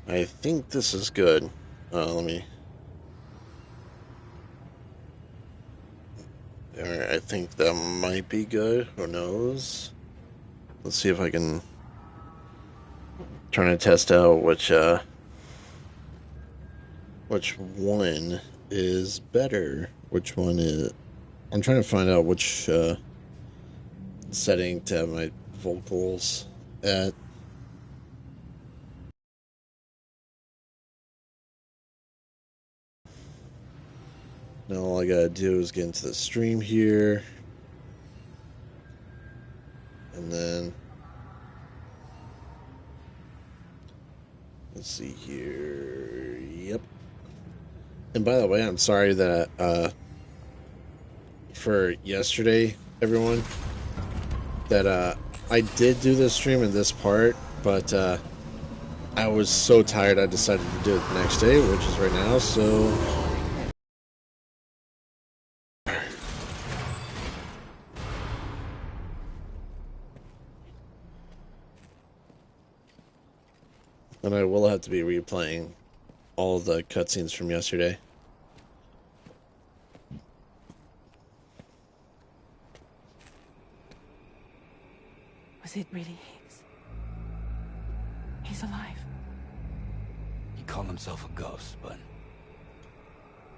I think this is good. Let me. Alright, I think that might be good. Who knows? Let's see if I can try to test out which one is better. Which one is? I'm trying to find out which setting to have my vocals at. Now all I gotta do is get into the stream here, and then let's see here. Yep. And by the way, I'm sorry that for yesterday, everyone, that I did do this stream in this part, but I was so tired I decided to do it the next day, which is right now. So and I will have to be replaying all of the cutscenes from yesterday. Was it really his? He's alive. He called himself a ghost, but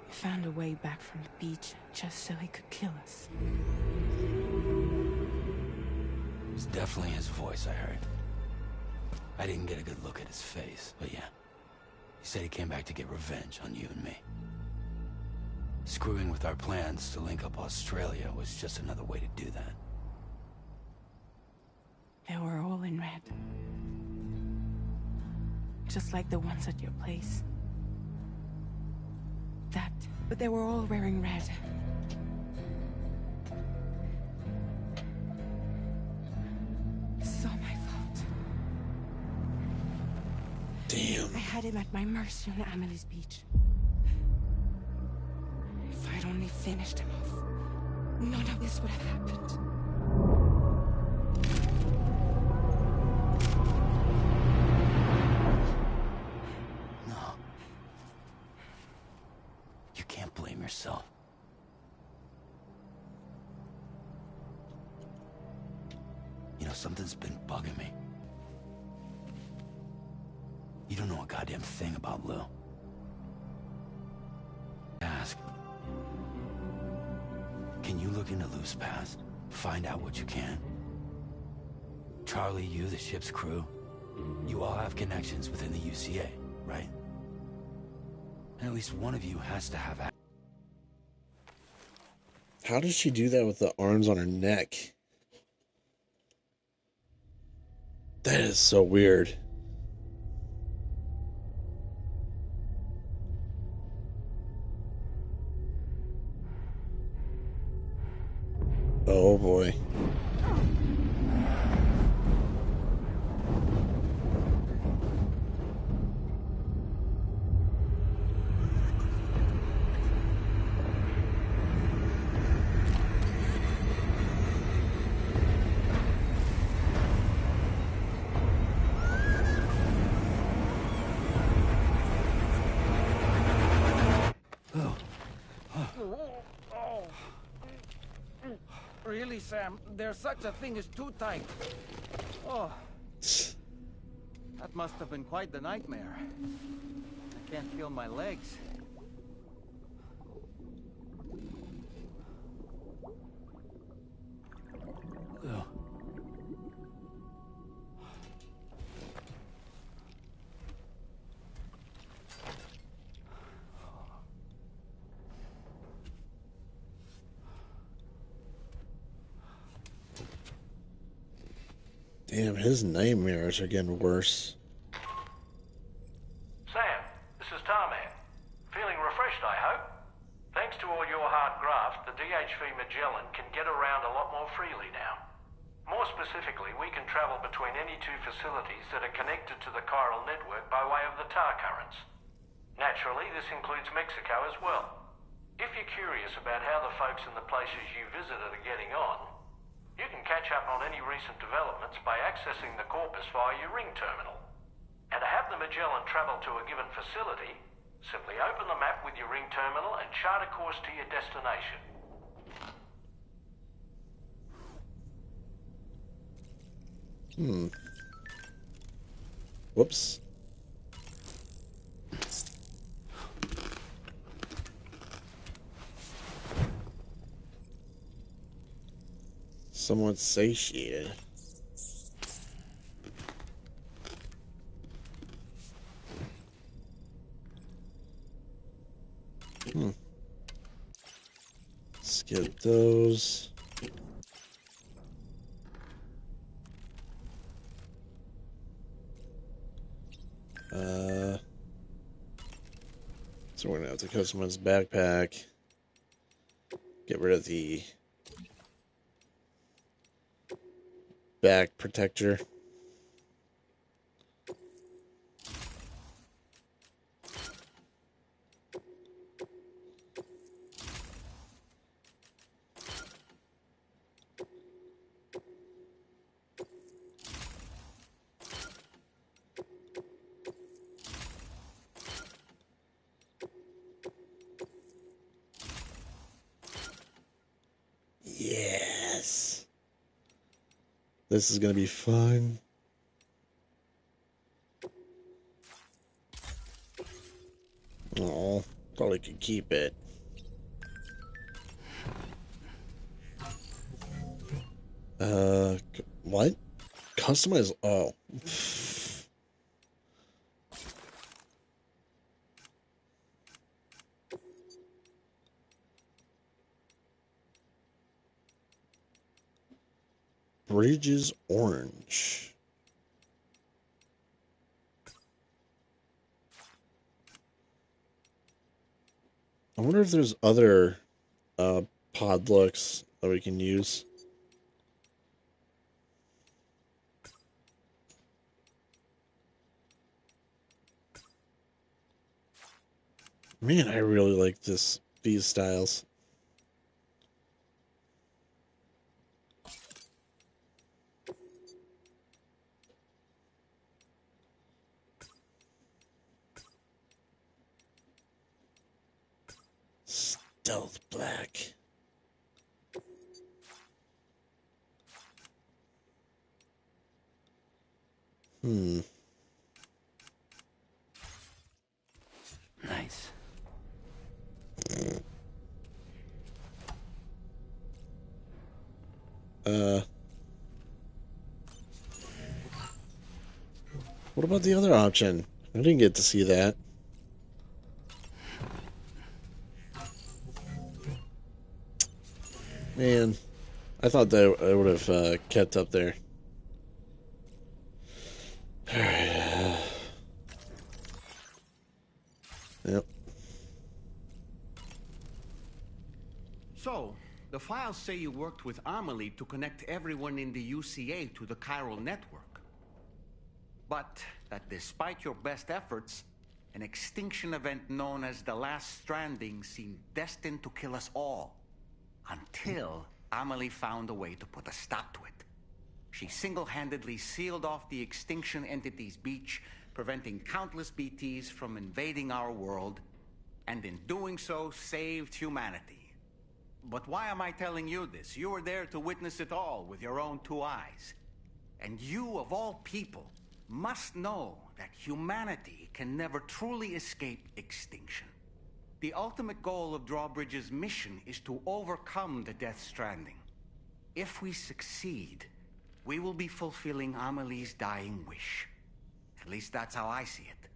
He found a way back from the beach just so he could kill us. it was definitely his voice I heard. I didn't get a good look at his face, but yeah. He said he came back to get revenge on you and me. Screwing with our plans to link up Australia was just another way to do that. They were all in red. Just like the ones at your place. But they were all wearing red. This is all my fault. Damn. I had him at my mercy on Amelie's beach. If I'd only finished him off, none of this would have happened. Blame yourself. You know, something's been bugging me. You don't know a goddamn thing about Lou. Ask. Can you look into Lou's past? Find out what you can. Charlie, you, the ship's crew, you all have connections within the UCA, right? And at least one of you has to have access. How does she do that with the arms on her neck? That is so weird. Oh boy. Really, Sam? There's such a thing as too tight. Oh. That must have been quite the nightmare. I can't feel my legs. Lou. Damn, his nightmares are getting worse. Sam, this is Tarman. Feeling refreshed, I hope? Thanks to all your hard graft, the DHV Magellan can get around a lot more freely now. More specifically, we can travel between any two facilities that are connected to the chiral network by way of the tar currents. Naturally, this includes Mexico as well. If you're curious about how the folks in the places you visited are getting on, you can catch up on any recent developments by accessing the corpus via your ring terminal. And to have the Magellan travel to a given facility, simply open the map with your ring terminal and chart a course to your destination. Whoops. Somewhat satiated. Let's get those. So we're gonna have to customize backpack. Get rid of the back protector. Yes. This is gonna be fun. Oh, thought I could keep it. What? Customize? Oh. Bridge is orange. I wonder if there's other pod looks that we can use. Man, I really like these styles. Stealth black. Nice. What about the other option? I didn't get to see that. Man, I thought that I would have kept up there. Yep. So, the files say you worked with Amelie to connect everyone in the UCA to the chiral network. But that despite your best efforts, an extinction event known as the Last Stranding seemed destined to kill us all. Until Amelie found a way to put a stop to it. She single-handedly sealed off the extinction entity's beach, preventing countless BTs from invading our world, and in doing so, saved humanity. But why am I telling you this? You were there to witness it all with your own two eyes. And you, of all people, must know that humanity can never truly escape extinction. The ultimate goal of Drawbridge's mission is to overcome the Death Stranding. If we succeed, we will be fulfilling Amelie's dying wish. At least that's how I see it.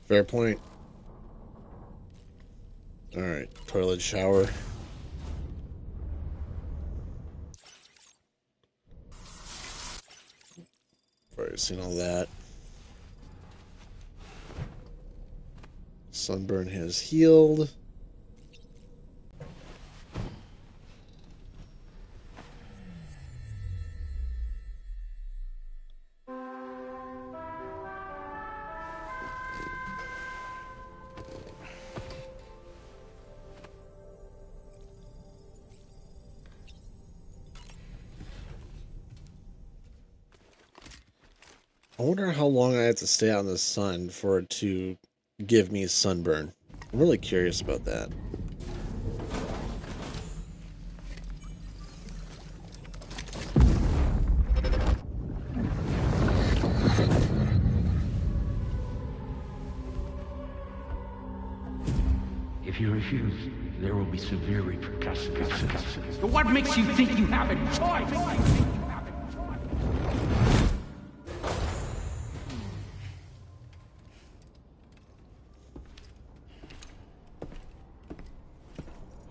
Fair point. Alright, toilet shower. Already seen all that. Sunburn has healed. I wonder how long I have to stay out in the sun for it to give me sunburn. I'm really curious about that. If you refuse, there will be severe repercussions. But what makes you think you have a choice?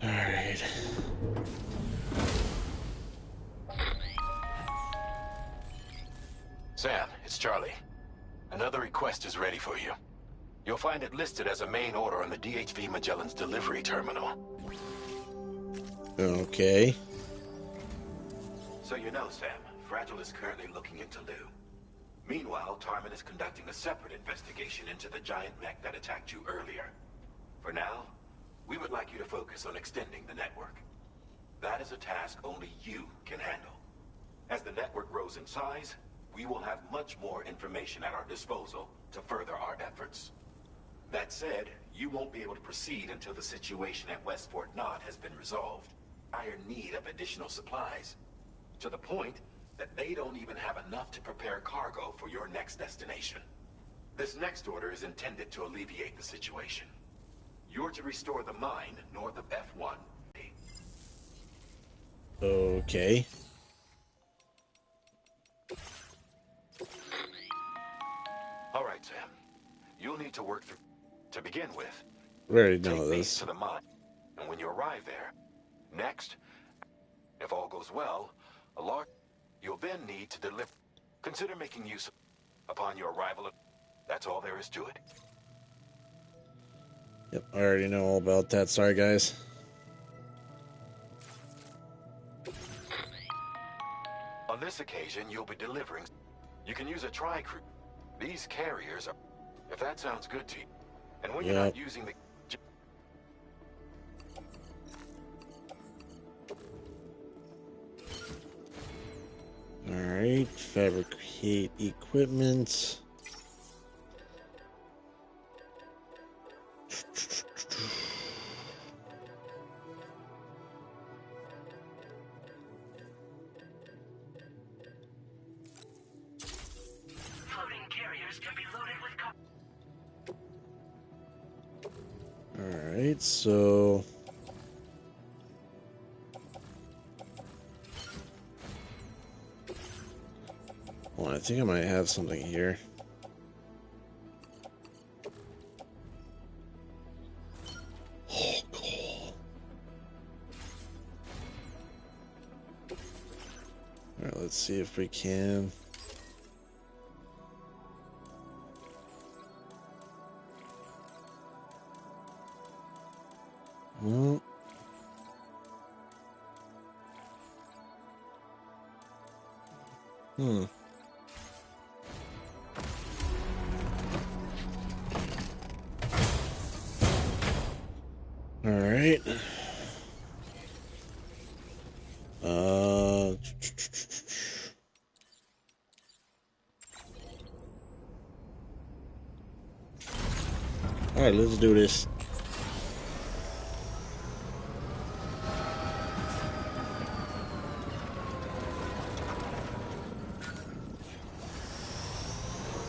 Alright. Sam, it's Charlie. Another request is ready for you. You'll find it listed as a main order on the DHV Magellan's delivery terminal. Okay. So you know, Sam, Fragile is currently looking into Lou. Meanwhile, Tarman is conducting a separate investigation into the giant mech that attacked you earlier. For now, we would like you to focus on extending the network. That is a task only you can handle. As the network grows in size, we will have much more information at our disposal to further our efforts. That said, you won't be able to proceed until the situation at West Fort Knott has been resolved. Dire need of additional supplies, to the point that they don't even have enough to prepare cargo for your next destination. This next order is intended to alleviate the situation. You're to restore the mine north of F1. Okay. All right, Sam. You'll need to work through... To begin with, We already take know these this. to the mine. And when you arrive there, next, if all goes well, a large... You'll then need to deliver... Consider making use upon your arrival. That's all there is to it. Yep, I already know all about that. Sorry, guys. On this occasion, you'll be delivering... You can use a tri-crew. These carriers are... If that sounds good to you. And when you're not using the... Alright, fabricate equipment. Floating carriers can be loaded with Alright, so... Well, I think I might have something here. Oh, cool. Alright, let's see if we can... Well... Alright. Alright, let's do this.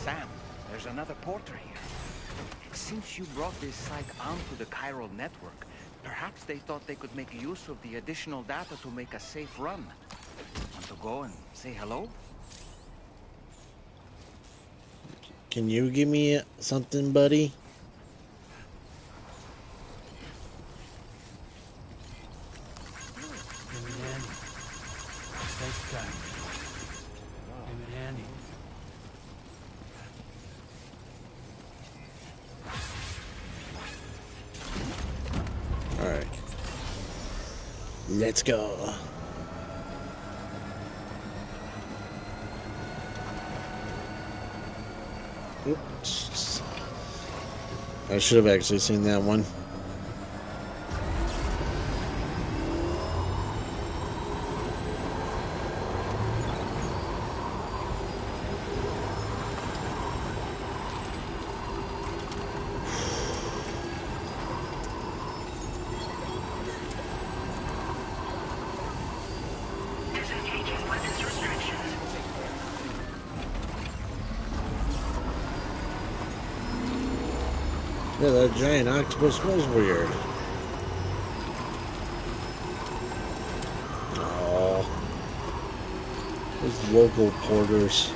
Sam, there's another porter here. Since you brought this site onto the chiral network, perhaps they thought they could make use of the additional data to make a safe run. Want to go and say hello? Can you give me something, buddy? Thanks, guy. Came in handy. Alright. Let's go. Oops. I should have actually seen that one. Yeah, that giant octopus was weird. Oh, those local porters.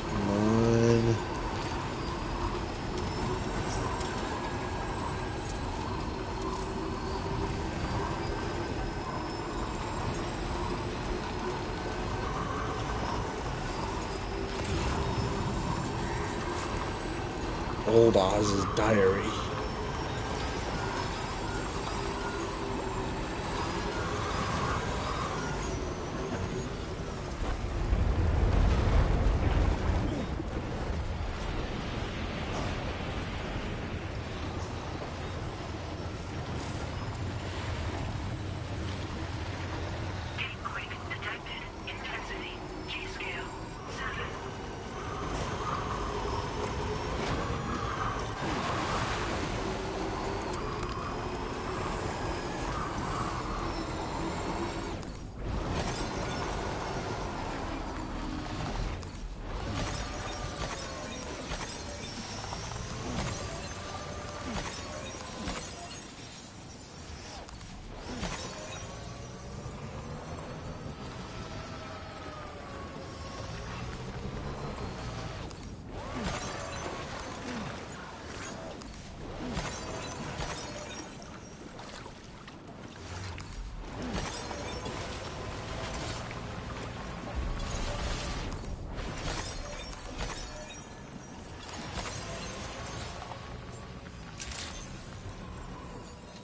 Come on. Old Oz's diary.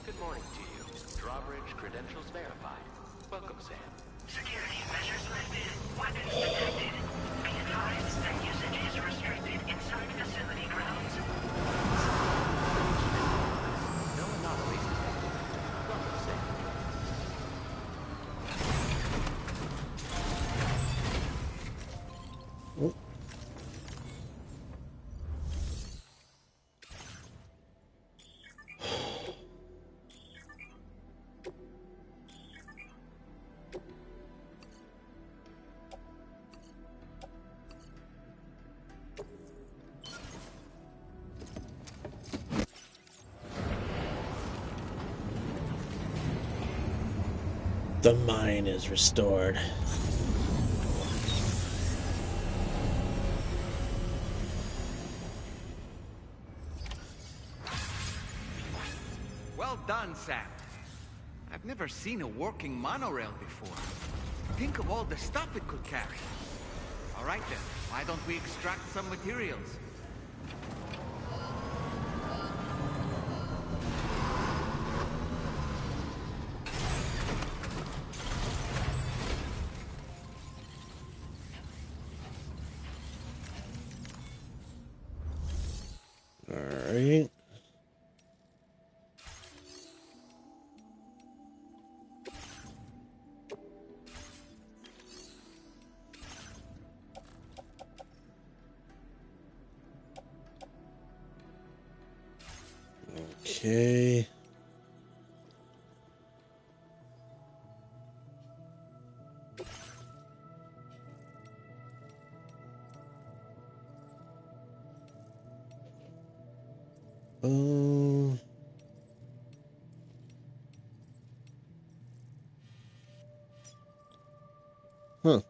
Good morning to you. Drawbridge credentials verified. Welcome, Sam. Security measures lifted. Weapons detected. Be advised that usage is restricted inside facility grounds. No anomalies detected. Welcome, Sam. Oh. The mine is restored. Well done, Sam. I've never seen a working monorail before. Think of all the stuff it could carry. All right then, why don't we extract some materials? Alright. Okay. Um. Huh.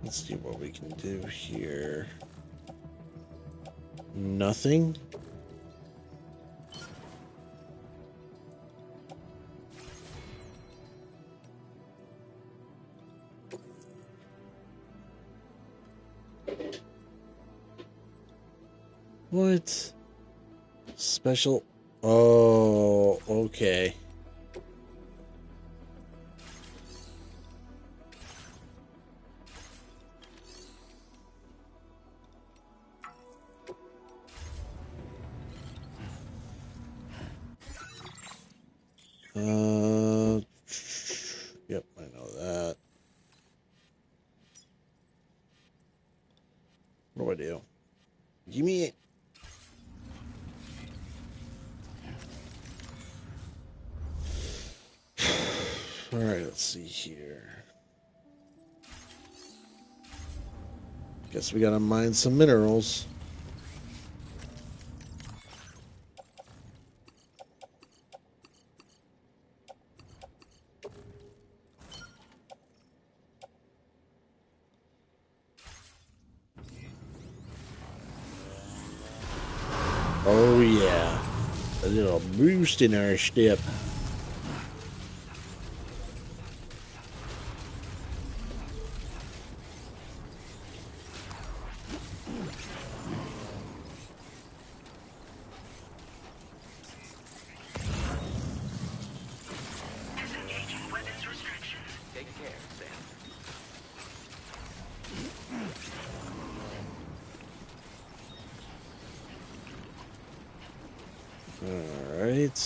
Let's see what we can do here. Nothing? What? Special? Oh, okay. Yep, I know that. What do I do? Give me it. All right, let's see here. Guess we gotta mine some minerals. Oh yeah, a little boost in our step. Disengaging weapons restrictions. Take care, Sam. All right.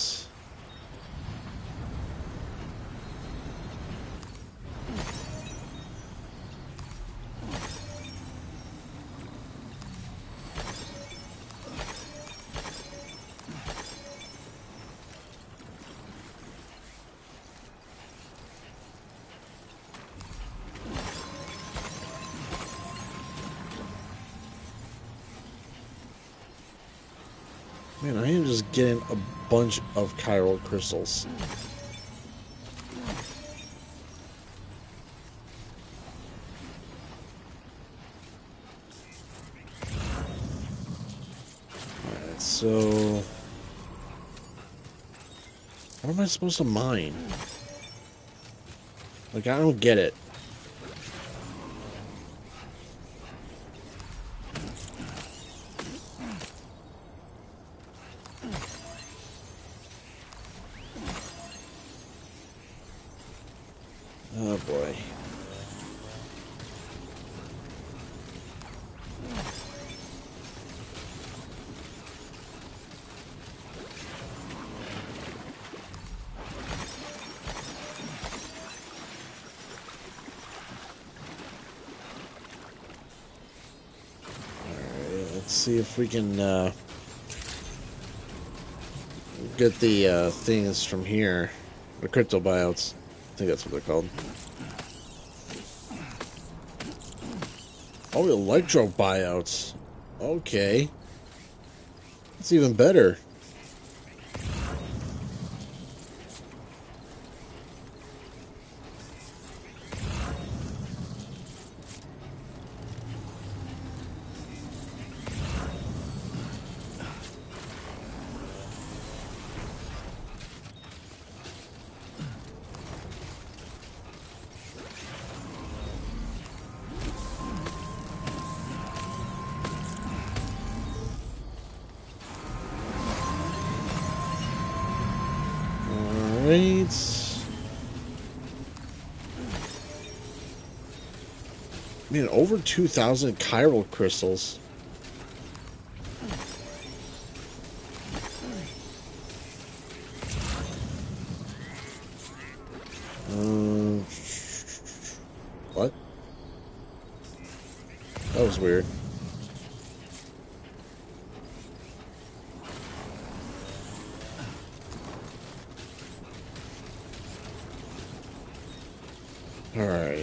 Man, I am just getting a bunch of chiral crystals. Alright, so... What am I supposed to mine? Like, I don't get it. Oh boy. Alright, let's see if we can get the things from here. The crypto buyouts. I think that's what they're called. Oh, electro buyouts. Okay. That's even better. Alright. Man, over 2,000 chiral crystals. What? That was weird. Alright,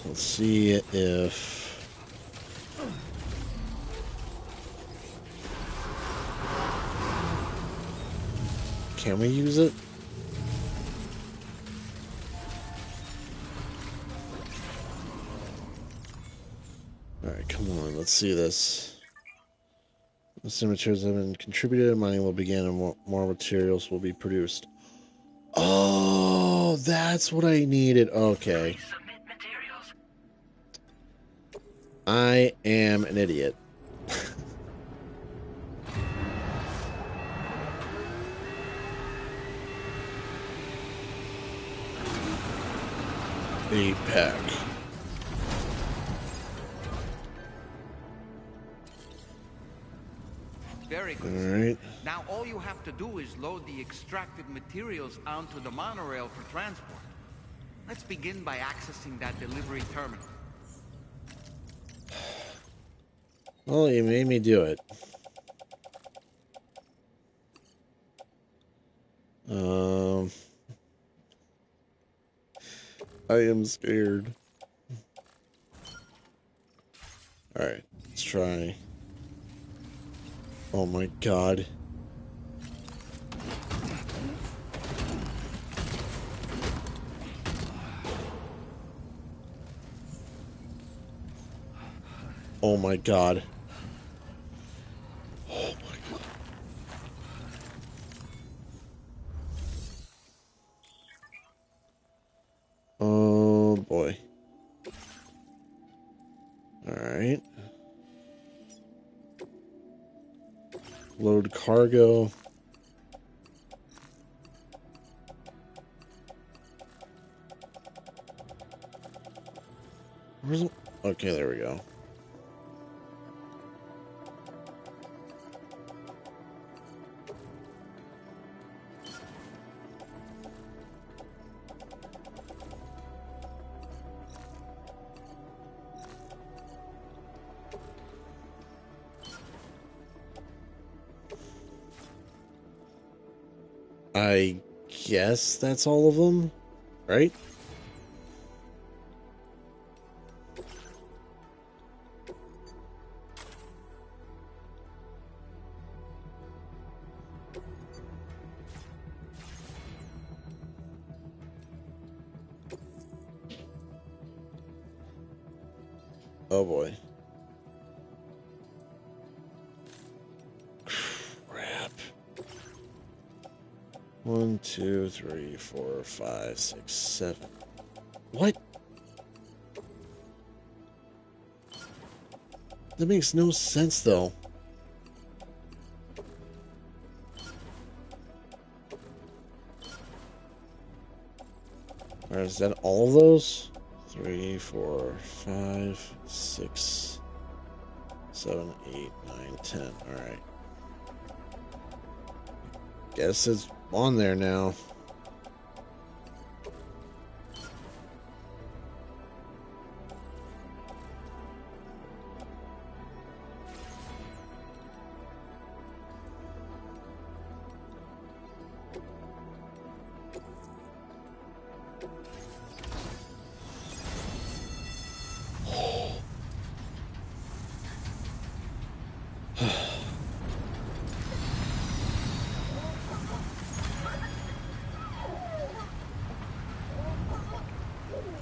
let's see if... Can we use it? Alright, come on, let's see this. The materials have been contributed, mining will begin, and more materials will be produced. Oh, that's what I needed. Okay. Submit materials. I am an idiot. A pack. Very good. Alright. Now all you have to do is load the extracted materials onto the monorail for transport. Let's begin by accessing that delivery terminal. Well, you made me do it. I am scared. Alright, let's try. Oh my god. Oh my god. Oh my god. Oh boy. Alright. Load cargo. Where's it? Okay, there we go. I guess that's all of them, right? Oh boy. Crap. 1, 2, 3, 4, 5, 6, 7. What? That makes no sense, though. Alright, is that all of those? 3, 4, 5, 6, 7, 8, 9, 10. Alright. Guess it's on there now.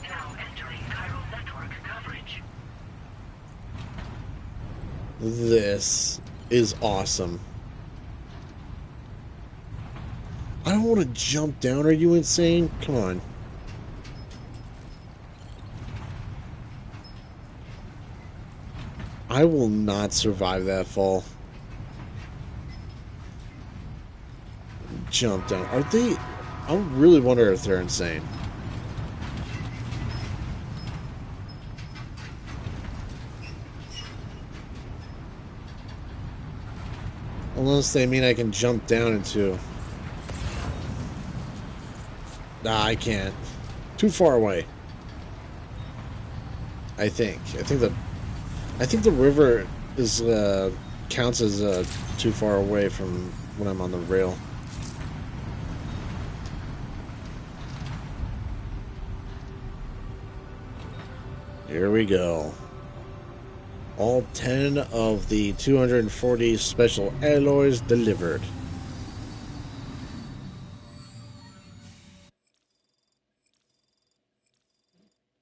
Now entering chiral network coverage. This is awesome. I don't want to jump down. Are you insane? Come on. I will not survive that fall. Jump down. Are they... I really wonder if they're insane. Unless they mean I can jump down into... Nah, I can't. Too far away. I think the river is counts as too far away from when I'm on the rail. Here we go. All 10 of the 240 special alloys delivered.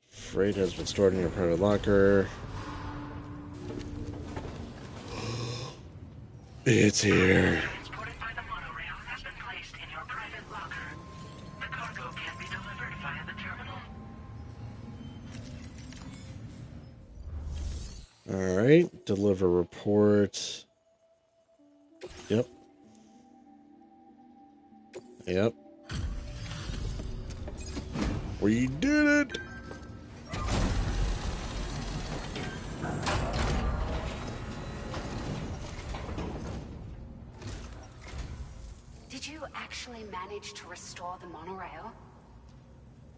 Freight has been stored in your private locker. It's here. Transported by the monorail has been placed in your private locker. The cargo can be delivered via the terminal. Alright, deliver report. Yep. Yep. We did it! actually managed to restore the monorail?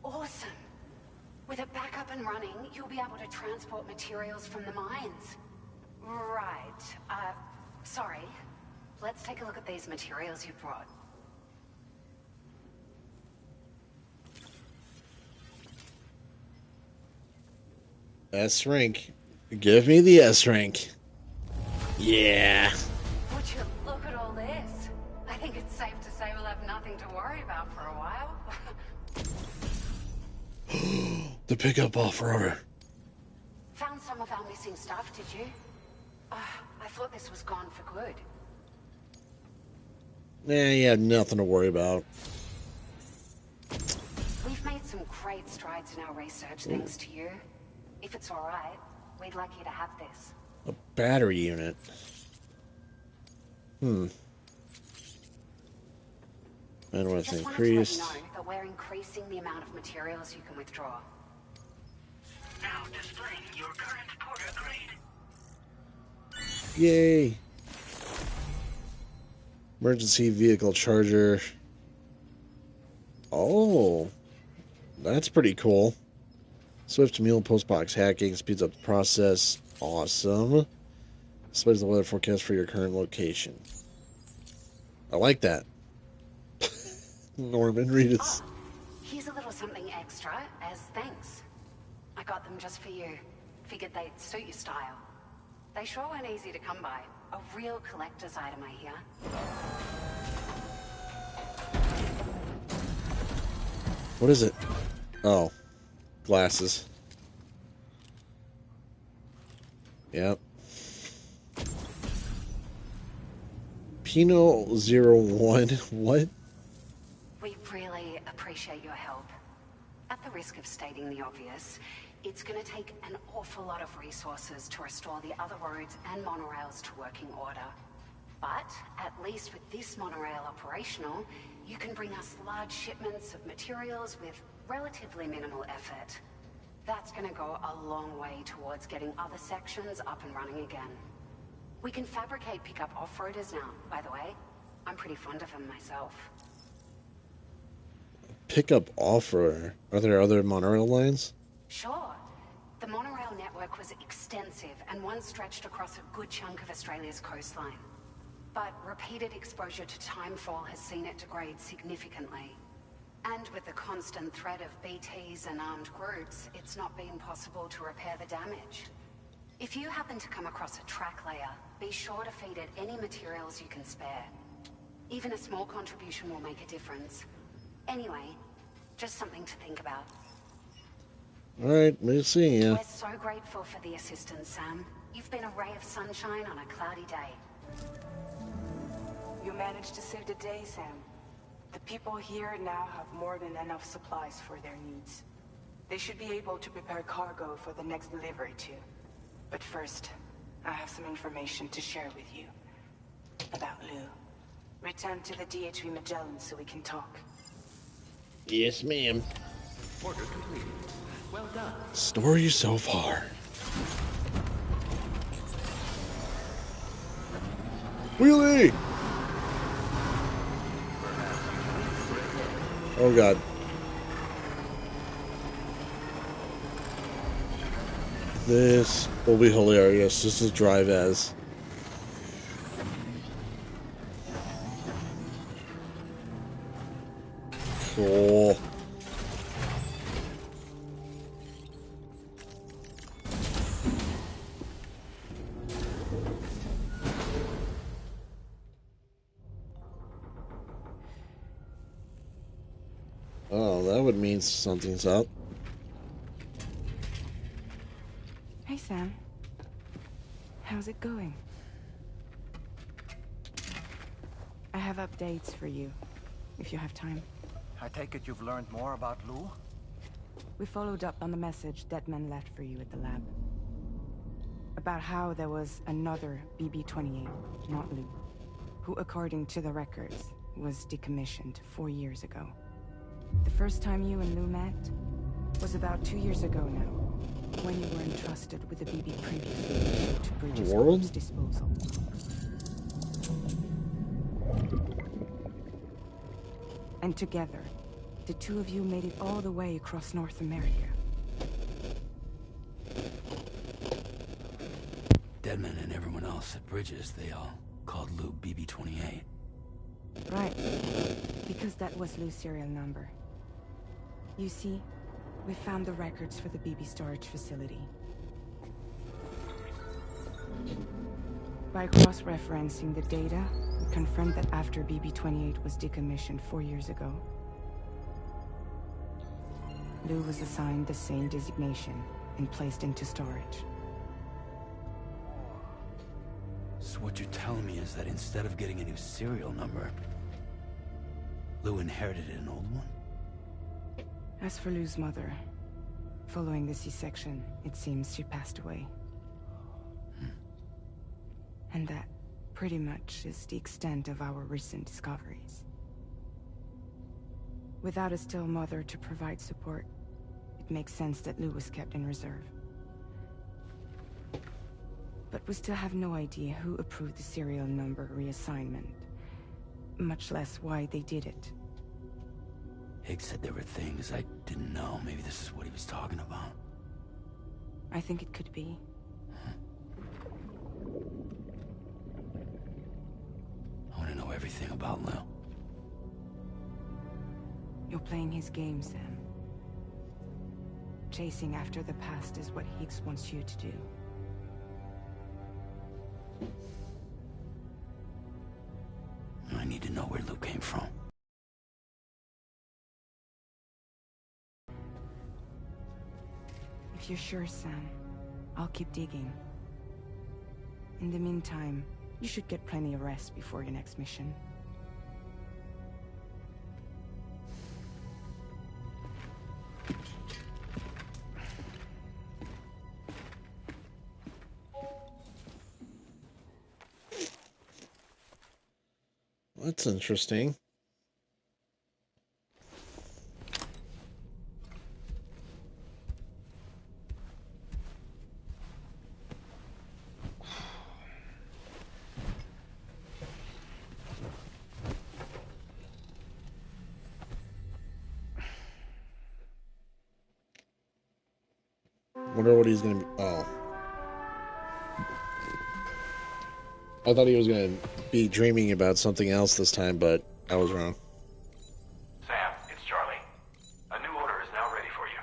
Awesome! With it back up and running, you'll be able to transport materials from the mines. Right. Sorry. Let's take a look at these materials you brought. S rank. Give me the S rank. Yeah. Would you look at all this? I think it's safe to say we'll have nothing to worry about for a while. The pickup off-roader. Found some of our missing stuff, did you? I thought this was gone for good. Nah, you had nothing to worry about. We've made some great strides in our research thanks to you. If it's alright, we'd like you to have this. A battery unit. Bandwidth Just increased. wanted to let you know that we're increasing the amount of materials you can withdraw. Now displaying your current porter grade. Yay! Emergency vehicle charger. Oh, that's pretty cool. Swift mule postbox hacking speeds up the process. Awesome. Displays the weather forecast for your current location. I like that. Norman Reedus. Oh, here's a little something extra as thanks. I got them just for you. Figured they'd suit your style. They sure weren't easy to come by. A real collector's item, I hear. What is it? Oh, glasses. Yep. Pinot 01. What? We really appreciate your help. At the risk of stating the obvious, it's going to take an awful lot of resources to restore the other roads and monorails to working order. But at least with this monorail operational, you can bring us large shipments of materials with relatively minimal effort. That's going to go a long way towards getting other sections up and running again. We can fabricate pickup off-roaders now, by the way. I'm pretty fond of them myself. Pickup off-roader. Are there other monorail lines? Sure. The monorail network was extensive and once stretched across a good chunk of Australia's coastline. But repeated exposure to timefall has seen it degrade significantly. And with the constant threat of BTs and armed groups, it's not been possible to repair the damage. If you happen to come across a track layer, be sure to feed it any materials you can spare. Even a small contribution will make a difference. Anyway, just something to think about. Alright, merci, yeah. We're so grateful for the assistance, Sam. You've been a ray of sunshine on a cloudy day. You managed to save the day, Sam. The people here now have more than enough supplies for their needs. They should be able to prepare cargo for the next delivery too. But first, I have some information to share with you. About Lou. Return to the DHV Magellan so we can talk. Yes, ma'am. Order completed. Well done. Story so far. Wheelie! Oh god. This will be hilarious. This is drive as. Cool. Oh, that would mean something's up. Hey, Sam. How's it going? I have updates for you, if you have time. I take it you've learned more about Lou? We followed up on the message Deadman left for you at the lab. About how there was another BB-28, not Lou, who, according to the records, was decommissioned 4 years ago. The first time you and Lou met was about 2 years ago now, when you were entrusted with the BB previously to Bridges' corpse disposal. And together, the two of you made it all the way across North America. Deadman and everyone else at Bridges, they all called Lou BB-28. Right. Because that was Lou's serial number. You see, we found the records for the BB storage facility. By cross-referencing the data, we confirmed that after BB-28 was decommissioned 4 years ago, Lou was assigned the same designation and placed into storage. So what you're telling me is that instead of getting a new serial number, Lou inherited an old one? As for Lou's mother, following the C-section, it seems she passed away. And that, pretty much, is the extent of our recent discoveries. Without a still mother to provide support, it makes sense that Lou was kept in reserve. But we still have no idea who approved the serial number reassignment, much less why they did it. Higgs said there were things I didn't know. Maybe this is what he was talking about. I think it could be. I want to know everything about Lou. You're playing his game, Sam. Chasing after the past is what Higgs wants you to do. I need to know where Lou came from. If you're sure, Sam, I'll keep digging. In the meantime, you should get plenty of rest before your next mission. That's interesting. Wonder what he's gonna be. Oh. I thought he was gonna be dreaming about something else this time, but I was wrong. Sam, it's Charlie. A new order is now ready for you.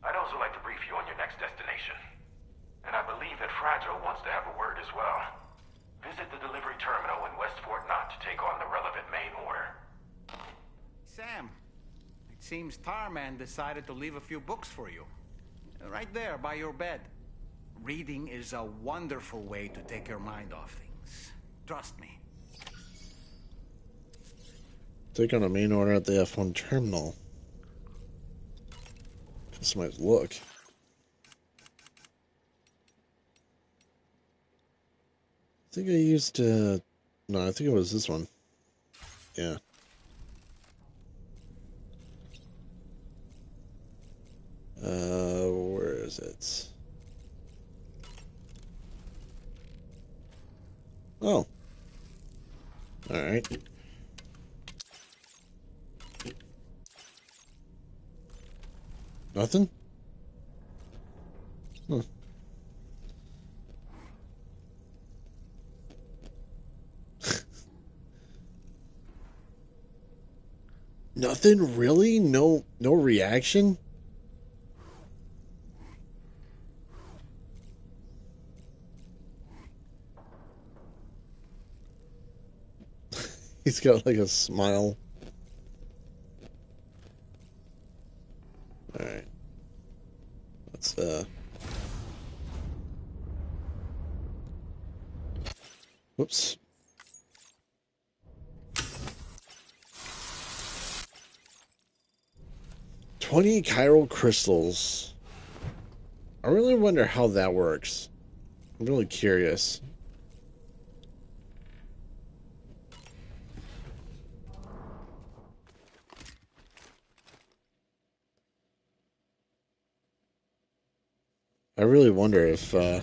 I'd also like to brief you on your next destination. And I believe that Fragile wants to have a word as well. Visit the delivery terminal in West Fort Knott to take on the relevant main order. Sam, it seems Tarman decided to leave a few books for you. Right there, by your bed. Reading is a wonderful way to take your mind off things. Trust me. Take on a main order at the F1 terminal. Customize look. I think I used no, I think it was this one. Yeah. Where is it? Oh. Alright. Nothing? Huh. Nothing? Really? No reaction? He's got like a smile. Alright. Let's whoops. $20 chiral crystals. I really wonder how that works. I'm really curious. I really wonder if oh.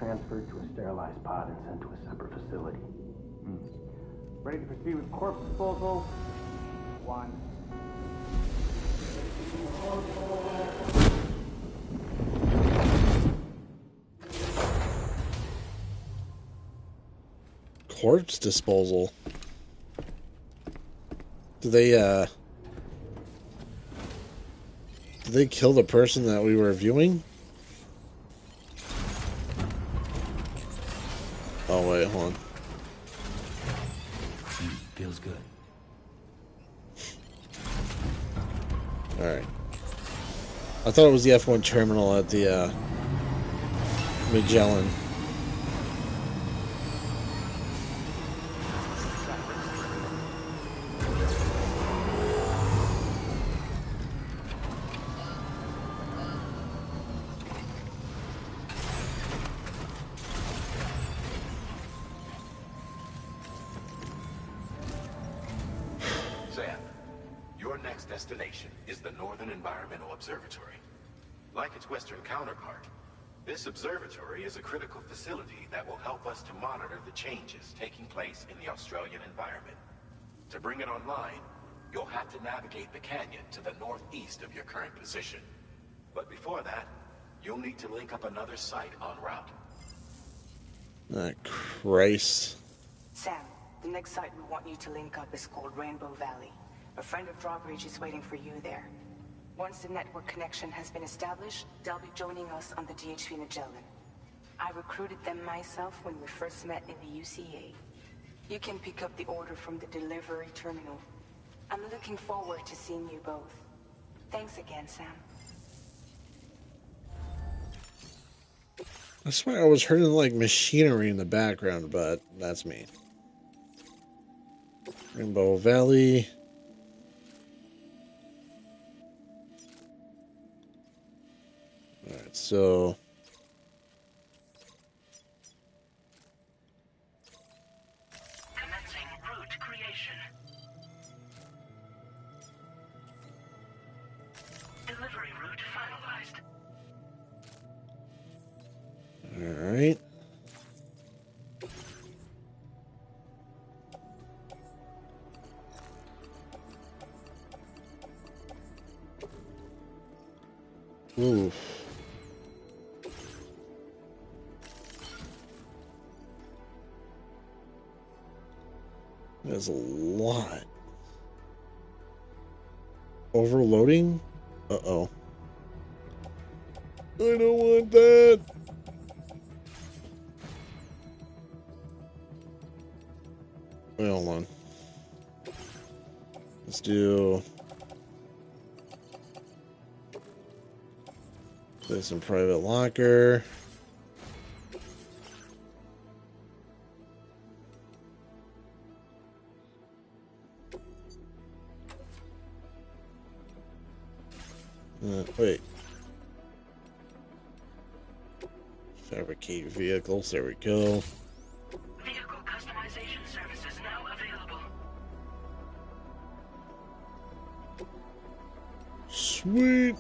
transferred to a sterilized pod and sent to a separate facility. Ready to proceed with corpse disposal? 1. Corpse disposal. Did they kill the person that we were viewing? Oh wait, hold on. Feels good. Alright. I thought it was the F1 terminal at the Magellan. Destination is the Northern Environmental Observatory. Like its Western counterpart, this observatory is a critical facility that will help us to monitor the changes taking place in the Australian environment. To bring it online, you'll have to navigate the canyon to the northeast of your current position. But before that, you'll need to link up another site en route. Ah, Christ. Sam, the next site we want you to link up is called Rainbow Valley. A friend of Drawbridge is waiting for you there. Once the network connection has been established, they'll be joining us on the DHV Magellan. I recruited them myself when we first met in the UCA. You can pick up the order from the delivery terminal. I'm looking forward to seeing you both. Thanks again, Sam. I swear I was hearing like machinery in the background, but that's me. Rainbow Valley. Alright, so... Commencing route creation. Delivery route finalized. Alright. Oof. There's a lot. Overloading? Uh-oh. I don't want that. Wait, hold on. Let's do... Place in private locker. Wait. Fabricate vehicles. There we go. Vehicle customization services now available. Sweet.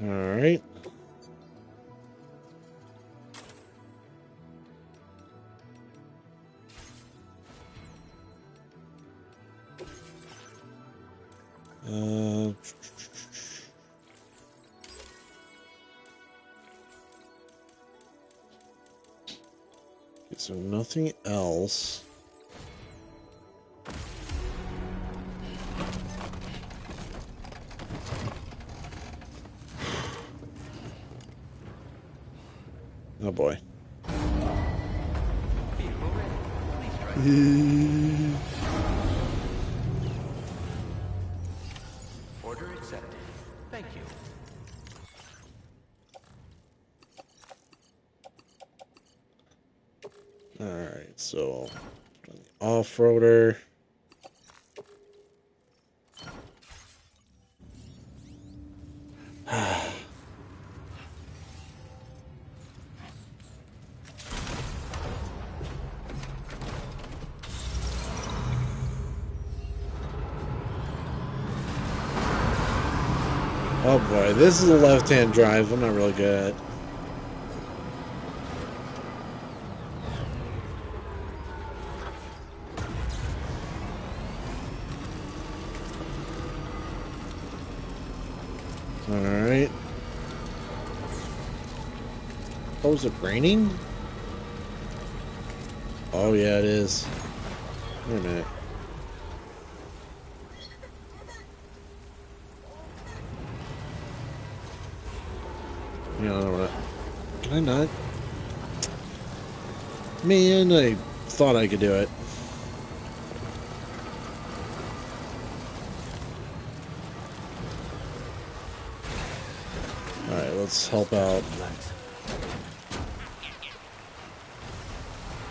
All right. Okay, so nothing else. Oh boy. Order accepted. Thank you. All right, so off-roader. Oh boy, this is a left-hand drive. I'm not really good at. Alright. Oh, is it raining? Oh yeah, it is. Wait a minute. You know what? Can I not? Man, I thought I could do it. Alright, let's help out.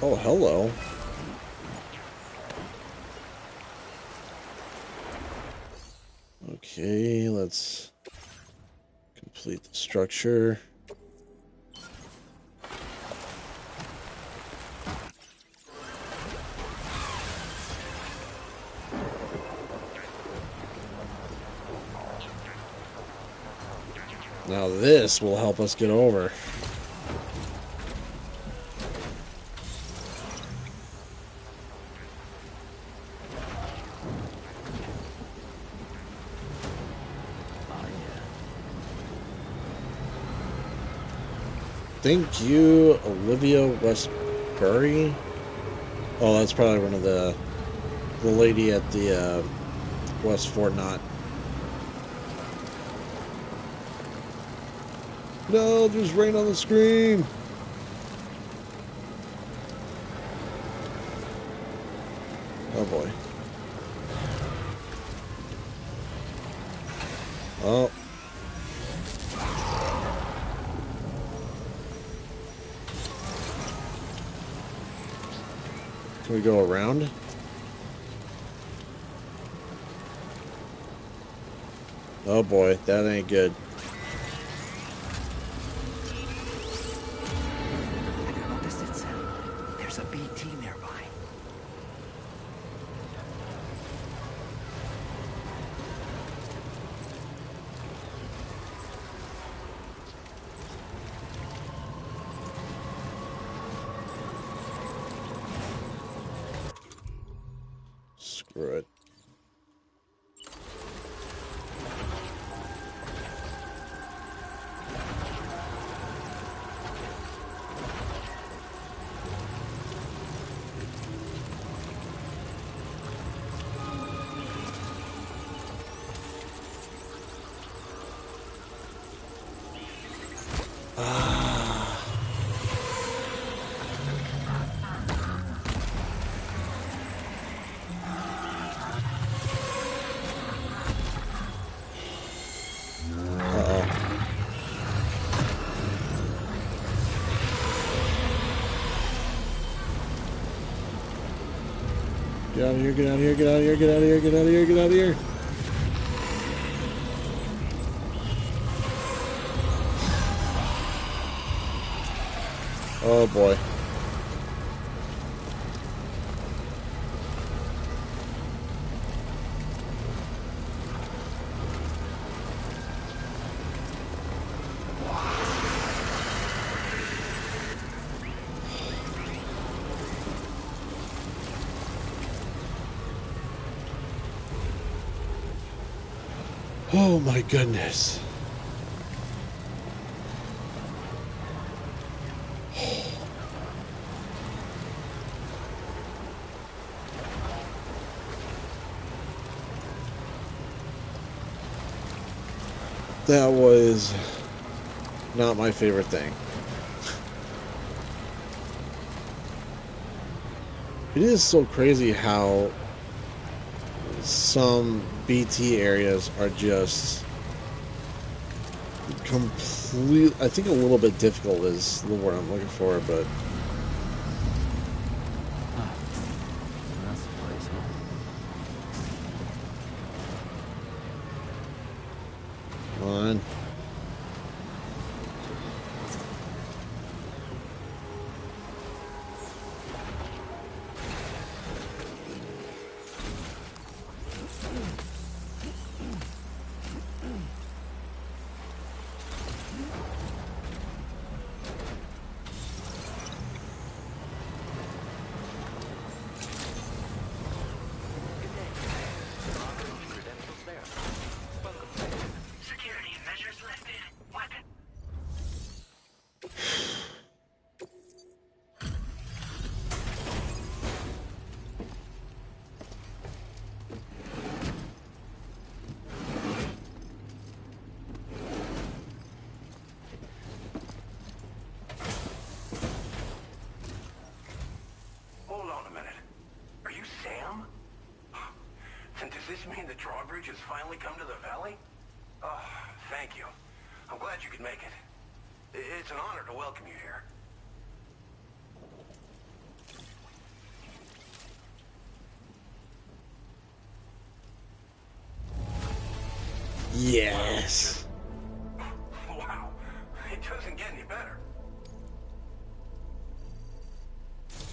Oh, hello. Okay, let's complete the structure. Now this will help us get over. Thank you, Olivia Westbury. Oh, that's probably one of the lady at the West Fort Knott. No, there's rain on the screen. Oh boy. Oh. Can we go around? Oh boy, that ain't good. Have you noticed it, Sam? There's a BT nearby. Screw it. Get out of here, get out of here, get out of here, get out of here, get out of here, get out of here. Oh boy. Oh my goodness. That was not my favorite thing. It is so crazy how some BT areas are just complete. I think a little bit difficult is the word I'm looking for, but That's the place, huh? come on. Does this mean the drawbridge has finally come to the valley? Oh, thank you. I'm glad you could make it. It's an honor to welcome you here. Yes. Wow, it doesn't get any better.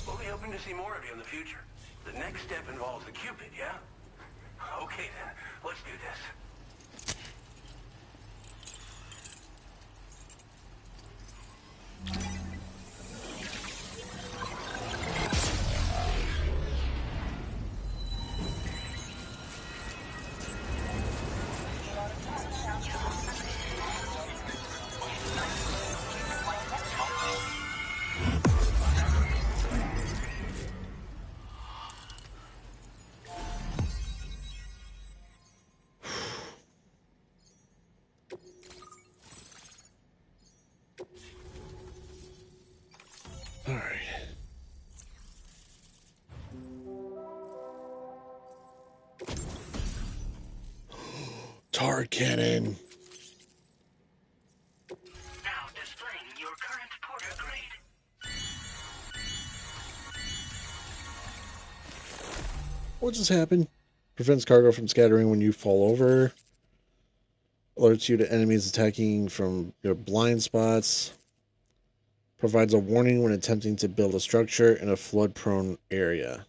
We'll be hoping to see more of you in the future. The next step involves the Cupid, yeah? Okay then, let's do this. All right. Tar cannon. Now displaying your current porter grade. What just happened? Prevents cargo from scattering when you fall over. Alerts you to enemies attacking from your blind spots. Provides a warning when attempting to build a structure in a flood-prone area.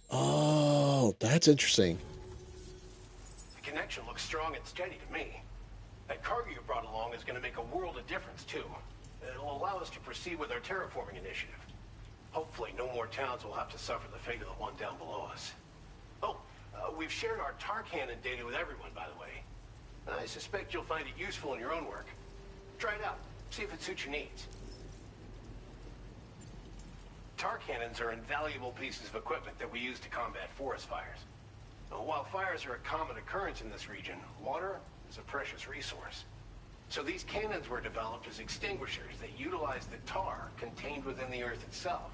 Oh, that's interesting. The connection looks strong and steady to me. That cargo you brought along is going to make a world of difference, too. It'll allow us to proceed with our terraforming initiative. Hopefully, no more towns will have to suffer the fate of the one down below us. Oh, we've shared our tar cannon data with everyone, by the way. I suspect you'll find it useful in your own work. Try it out. See if it suits your needs. Tar cannons are invaluable pieces of equipment that we use to combat forest fires. While fires are a common occurrence in this region, water is a precious resource. So these cannons were developed as extinguishers that utilize the tar contained within the earth itself.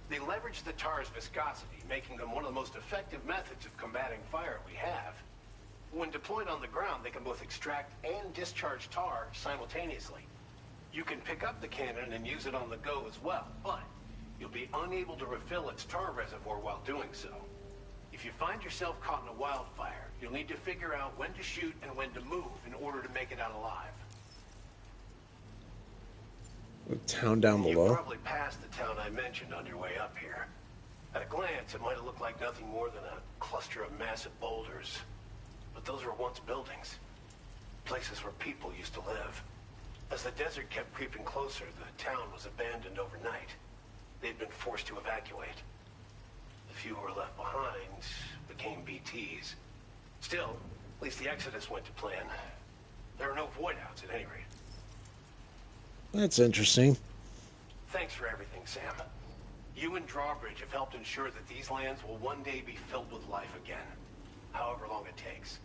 They leverage the tar's viscosity, making them one of the most effective methods of combating fire we have. When deployed on the ground, they can both extract and discharge tar simultaneously. You can pick up the cannon and use it on the go as well, but you'll be unable to refill its tar reservoir while doing so. If you find yourself caught in a wildfire, you'll need to figure out when to shoot and when to move in order to make it out alive. The town down below. You probably passed the town I mentioned on your way up here. At a glance, it might have looked like nothing more than a cluster of massive boulders. But those were once buildings. Places where people used to live. As the desert kept creeping closer, the town was abandoned overnight. They'd been forced to evacuate. The few who were left behind became BTs. Still, at least the exodus went to plan. There are no void outs at any rate. That's interesting. Thanks for everything, Sam. You and Drawbridge have helped ensure that these lands will one day be filled with life again, however long it takes.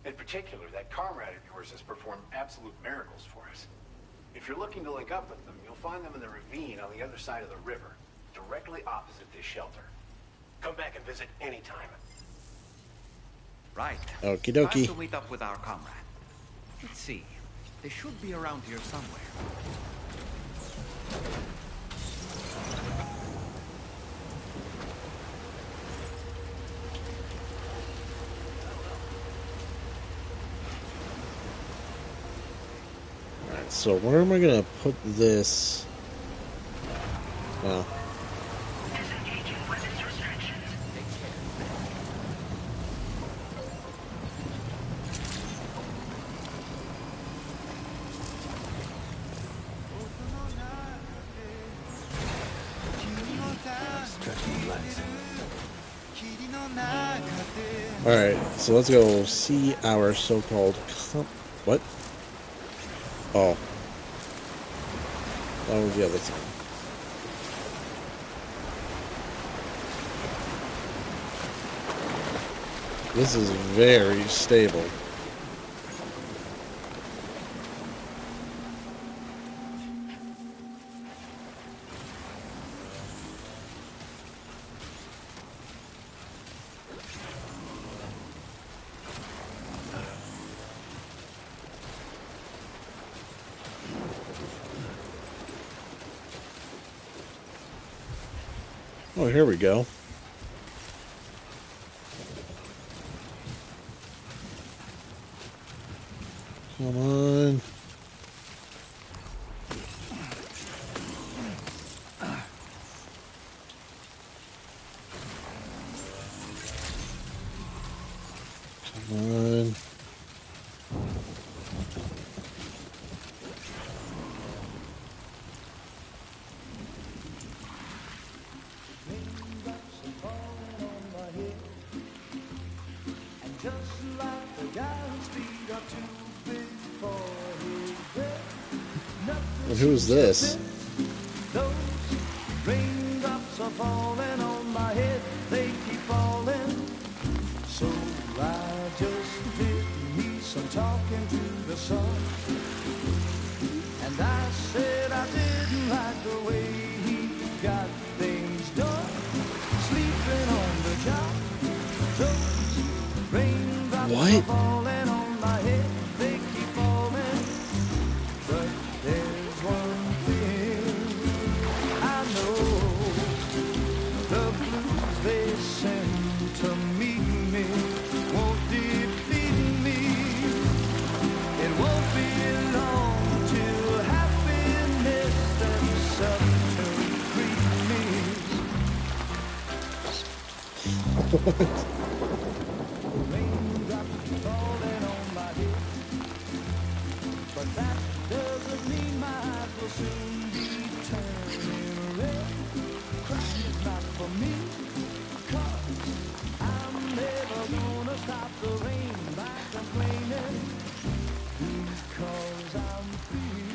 In particular, that comrade of yours has performed absolute miracles for us. If you're looking to link up with them, you'll find them in the ravine on the other side of the river, directly opposite this shelter. Come back and visit anytime. Right. Okie Time dokie. to meet up with our comrade. Let's see. They should be around here somewhere. Alright, so where am I gonna put this? Well. Alright, so let's go see our so-called what? Oh. That was the other thing. This is very stable. Oh, here we go. Come on. Come on. And who's this? Those raindrops are falling on my head, they keep falling. So I just did me some talking to the sun. And I said I didn't like the way he got things done. Sleeping on the job. Those raindrops are falling on my head, they keep falling. But there's one thing I know, the blues they send to meet me won't defeat me. It won't be long till happiness steps up to greet me. Raindrops falling on my head, but that doesn't mean my eyes will soon be turning red. Crying's not for me, 'cause I'm never gonna stop the rain by complaining, because I'm free.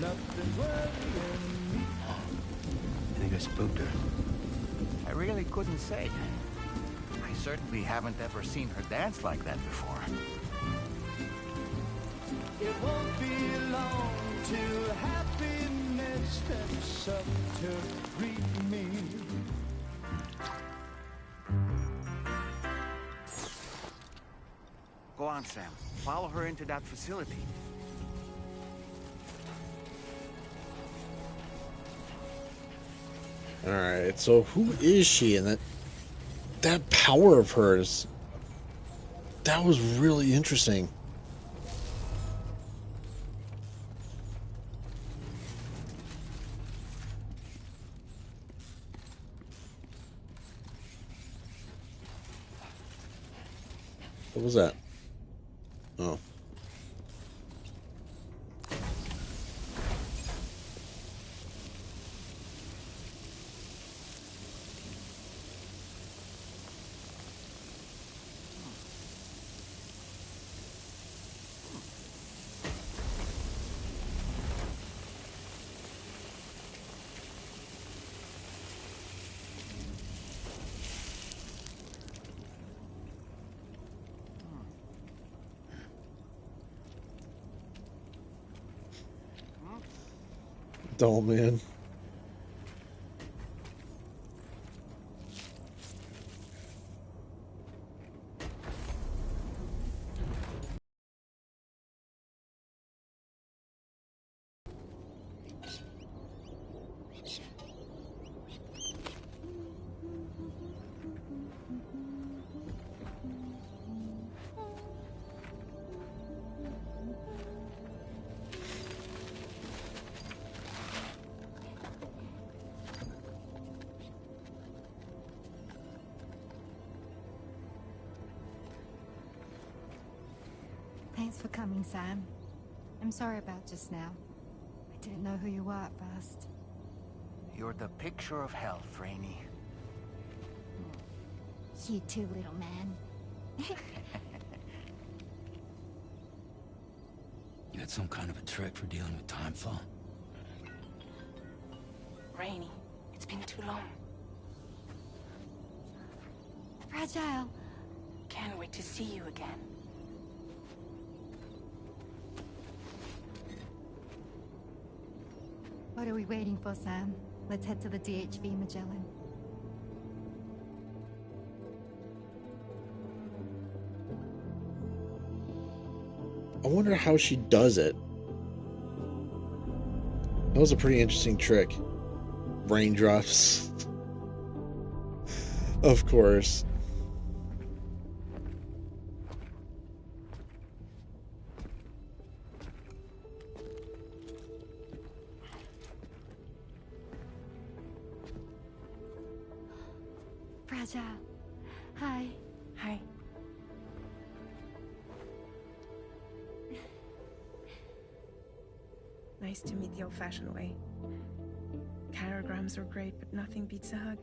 Nothing's worrying me. I think I spooked her. I really couldn't say. I certainly haven't ever seen her dance like that before. It won't be long till happiness steps up to greet me. Go on, Sam. Follow her into that facility. Alright, so who is she? And that power of hers, that was really interesting. What was that? Oh. Oh, man. Thanks for coming, Sam. I'm sorry about just now. I didn't know who you were at first. You're the picture of health, Rainey. You too, little man. You got some kind of a trick for dealing with timefall? Rainey, it's been too long. Fragile. Can't wait to see you again. What are we waiting for, Sam? Let's head to the DHV Magellan. I wonder how she does it. That was a pretty interesting trick. Raindrops. Of course. Fragile. Hi. Hi. Nice to meet the old-fashioned way. Carograms are great, but nothing beats a hug.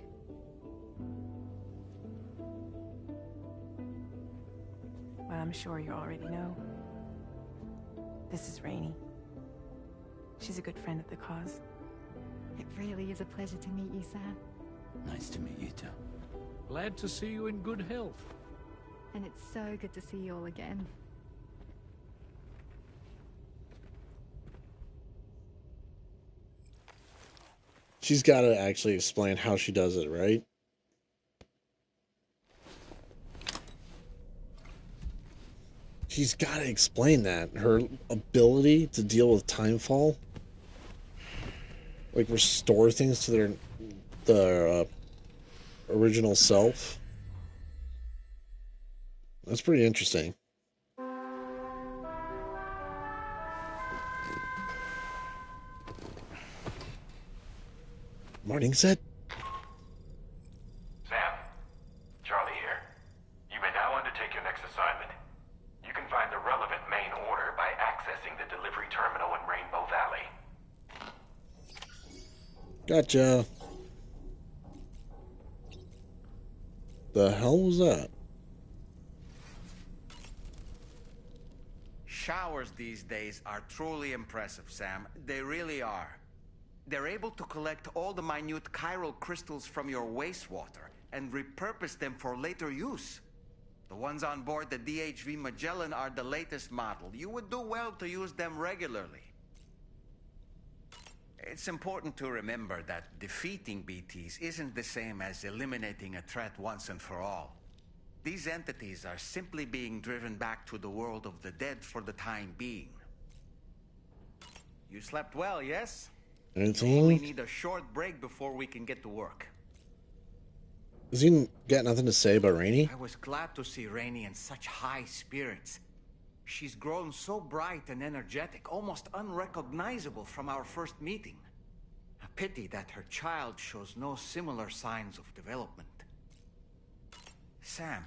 Well, I'm sure you already know. This is Rainey. She's a good friend of the cause. It really is a pleasure to meet you, Sam. Nice to meet you too. Glad to see you in good health. And it's so good to see you all again. She's got to actually explain how she does it, right? She's got to explain that. Her ability to deal with timefall. Like, restore things to their original self. That's pretty interesting. Morning set? Sam, Charlie here. You may now undertake your next assignment. You can find the relevant main order by accessing the delivery terminal in Rainbow Valley. Gotcha. The hell was that? Showers these days are truly impressive, Sam. They really are. They're able to collect all the minute chiral crystals from your wastewater and repurpose them for later use. The ones on board the DHV Magellan are the latest model. You would do well to use them regularly. It's important to remember that defeating BTs isn't the same as eliminating a threat once and for all. These entities are simply being driven back to the world of the dead for the time being. You slept well, yes? Anything? You only need a short break before we can get to work. Does he got nothing to say about Rainey? I was glad to see Rainey in such high spirits. She's grown so bright and energetic, almost unrecognizable from our first meeting. A pity that her child shows no similar signs of development. Sam,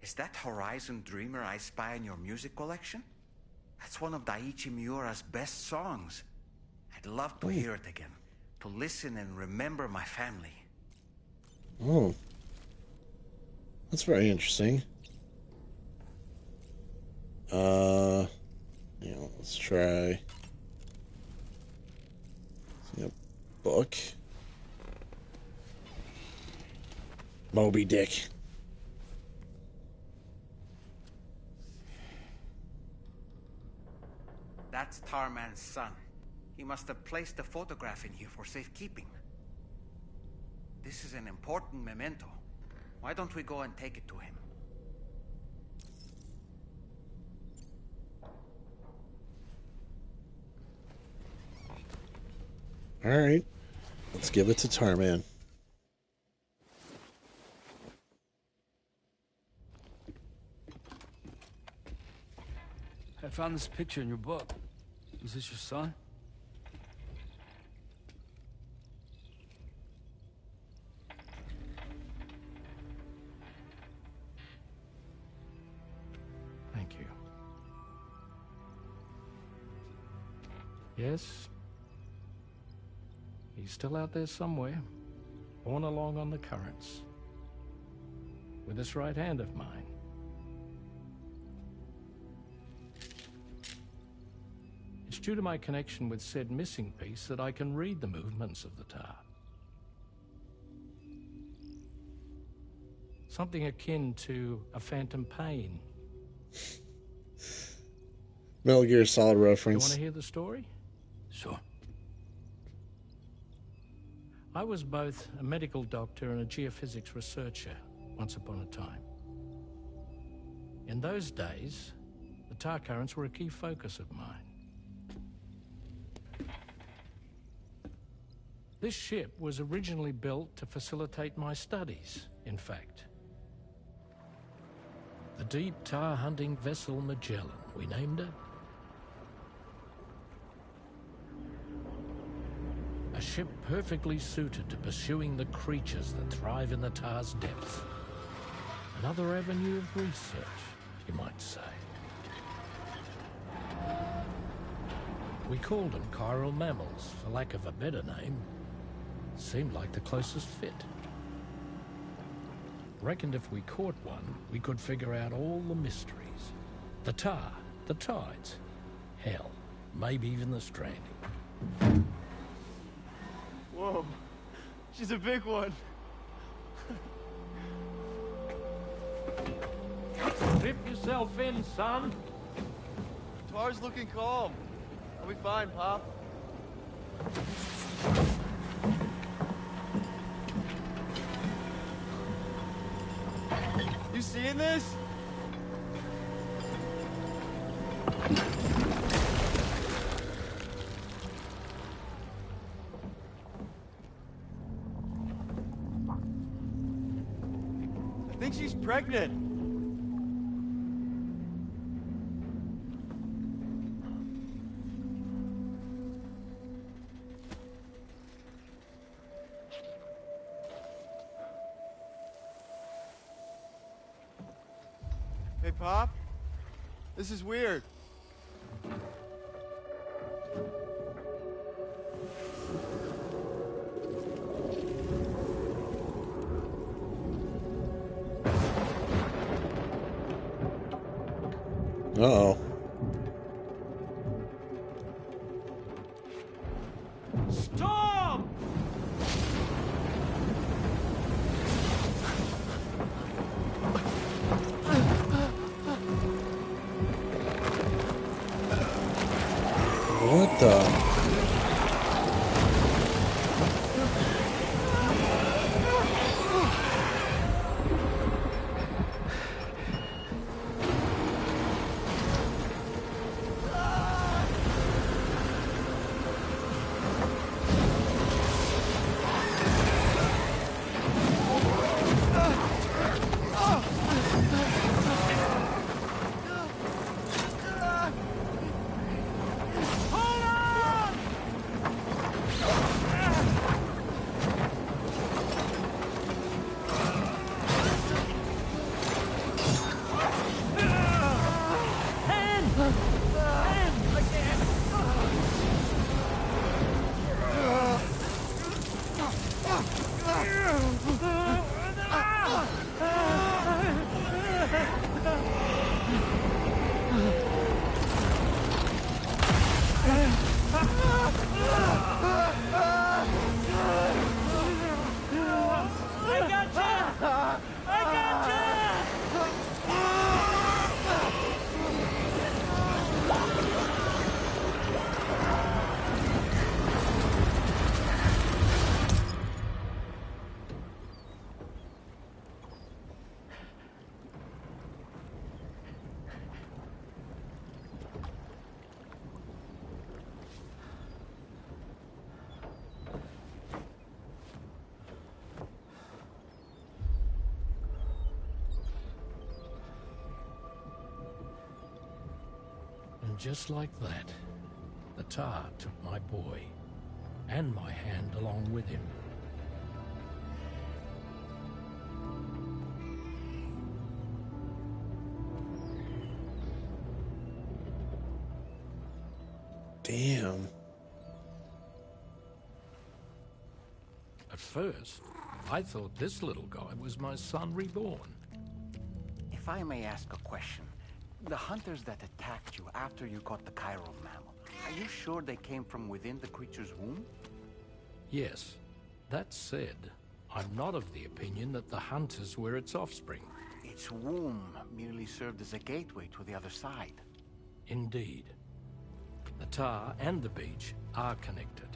is that Horizon Dreamer I spy in your music collection? That's one of Daiichi Miura's best songs. I'd love to hear it again, to listen and remember my family. Oh. That's very interesting. Yeah, let's try. See a book. Moby Dick. That's Tarman's son. He must have placed the photograph in here for safekeeping. This is an important memento. Why don't we go and take it to him? Alright. Let's give it to Tarman. I found this picture in your book. Is this your son? Thank you. Yes. He's still out there somewhere, borne along on the currents, with this right hand of mine. It's due to my connection with said missing piece that I can read the movements of the tar. Something akin to a phantom pain. Metal Gear Solid You reference. want to hear the story? Sure. I was both a medical doctor and a geophysics researcher once upon a time. In those days, the tar currents were a key focus of mine. This ship was originally built to facilitate my studies, in fact. The deep tar hunting vessel Magellan, we named her. A ship perfectly suited to pursuing the creatures that thrive in the tar's depths. Another avenue of research, you might say. We called them chiral mammals, for lack of a better name. Seemed like the closest fit. Reckoned if we caught one, we could figure out all the mysteries. The tar, the tides, hell, maybe even the stranding. Whoa, she's a big one. Strip yourself in, son. Tar's looking calm. I'll be fine, Pop. You seeing this? I think she's pregnant. Hey, Pop. This is weird. Uh-oh. Storm! What the? And just like that, the tar took my boy, and my hand along with him. Damn. At first, I thought this little guy was my son reborn. If I may ask a question, the hunters that attacked you after you caught the chiral mammal, are you sure they came from within the creature's womb? Yes. That said, I'm not of the opinion that the hunters were its offspring. Its womb merely served as a gateway to the other side. Indeed. The tar and the beach are connected.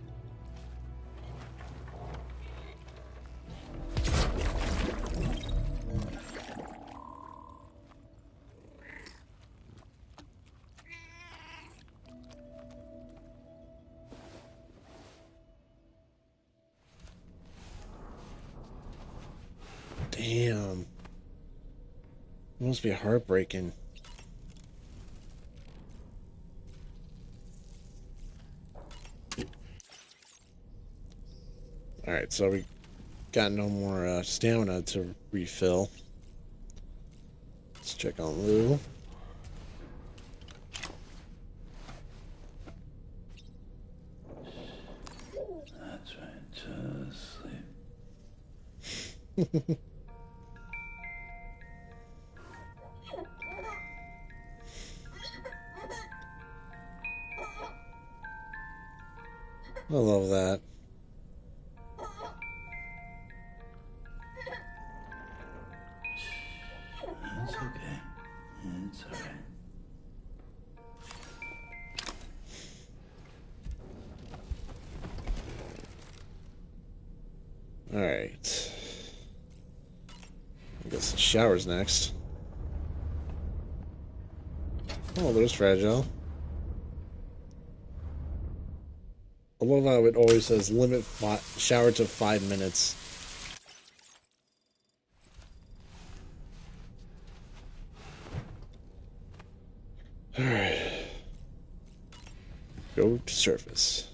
It must be heartbreaking. Alright, so we got no more stamina to refill. Let's check on Lou. That's right, just sleep. I love that. It's okay. It's alright. Alright. I guess the shower's next. Oh, there's Fragile. I love how it always says limit shower to 5 minutes. Alright. Go to surface.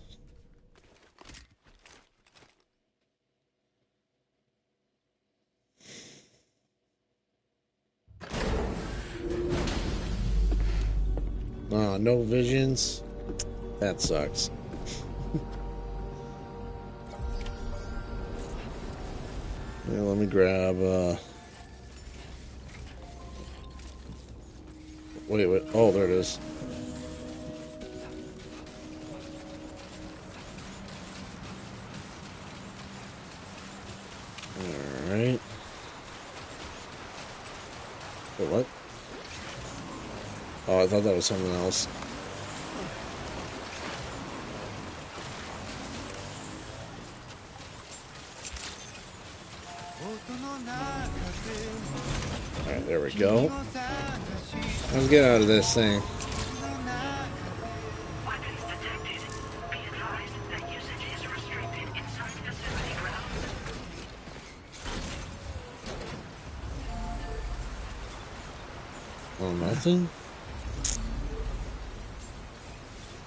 No visions. That sucks. Yeah, let me grab, wait. Oh, there it is. Alright. Wait, what? Oh, I thought that was something else. Alright, there we go. Let's get out of this thing. Oh, nothing?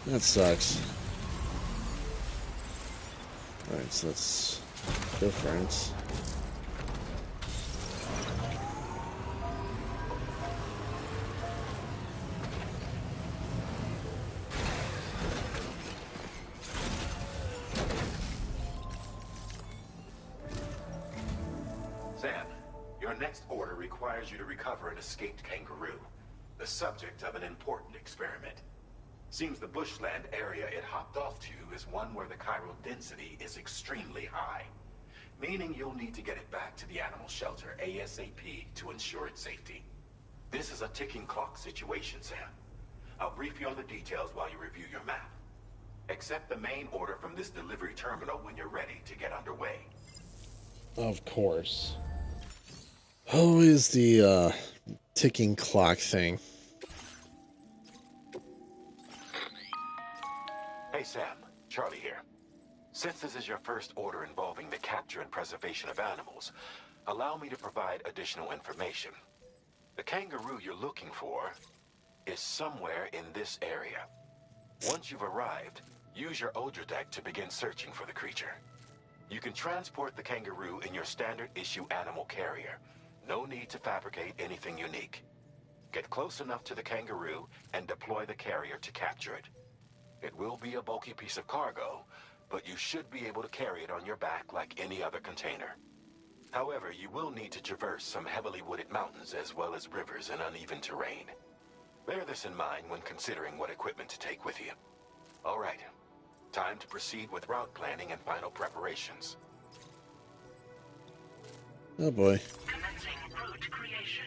That sucks. Alright, so that's different. Sam, your next order requires you to recover an escaped kangaroo, the subject of an important experiment. Seems the bushland area it hopped off to is one where the chiral density is extremely high, meaning you'll need to get it back to the animal shelter ASAP to ensure its safety. This is a ticking clock situation, Sam. I'll brief you on the details while you review your map. Accept the main order from this delivery terminal when you're ready to get underway. Of course. Always the ticking clock thing. Hey Sam, Charlie here. Since this is your first order involving the capture and preservation of animals, allow me to provide additional information. The kangaroo you're looking for is somewhere in this area. Once you've arrived, use your Odradek to begin searching for the creature. You can transport the kangaroo in your standard issue animal carrier. No need to fabricate anything unique. Get close enough to the kangaroo and deploy the carrier to capture it. It will be a bulky piece of cargo, but you should be able to carry it on your back like any other container. However, you will need to traverse some heavily wooded mountains as well as rivers and uneven terrain. Bear this in mind when considering what equipment to take with you. All right, time to proceed with route planning and final preparations. Oh boy. Commencing route creation.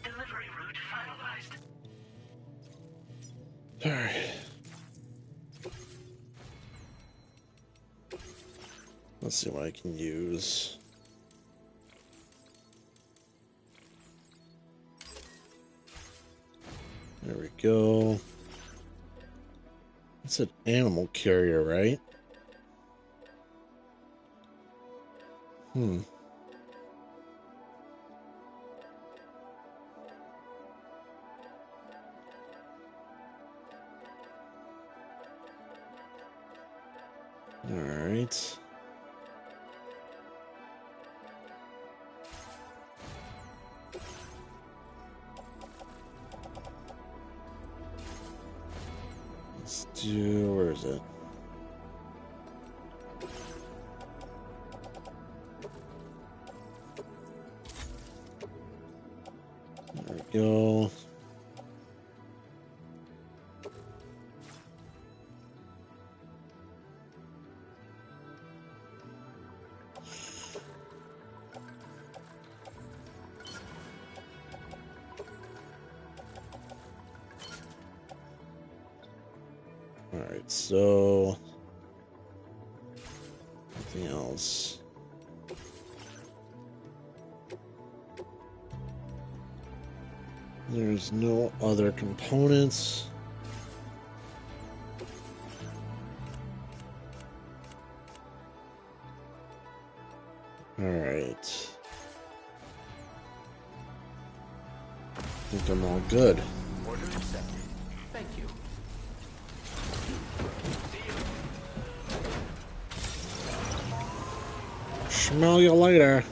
Delivery route finalized. Alright. Let's see what I can use. There we go. It's an animal carrier, right? Hmm. All right. Let's do, where is it? There we go. All right, so anything else? There's no other components. All right. I think I'm all good. Order accepted. Thank you. Smell you later.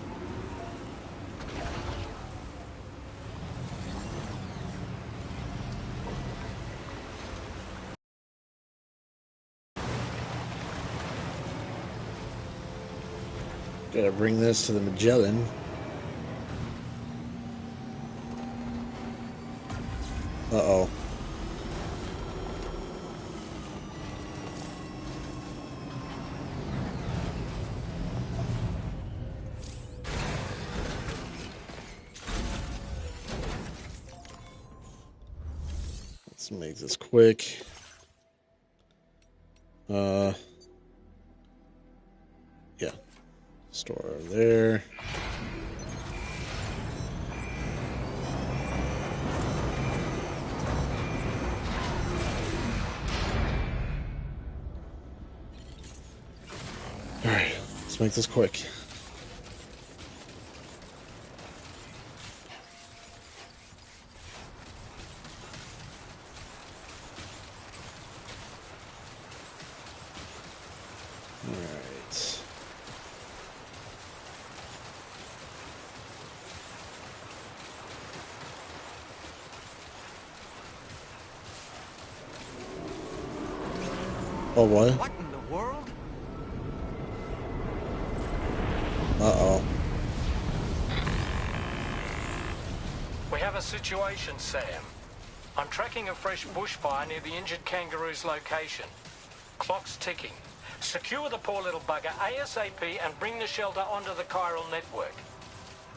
Gotta bring this to the Magellan. Uh-oh. Let's make this quick. Yeah. Store there. All right, let's make this quick. All right. Oh, what? What in the world? Uh-oh. We have a situation, Sam. I'm tracking a fresh bushfire near the injured kangaroo's location. Clock's ticking. Secure the poor little bugger ASAP and bring the shelter onto the chiral network.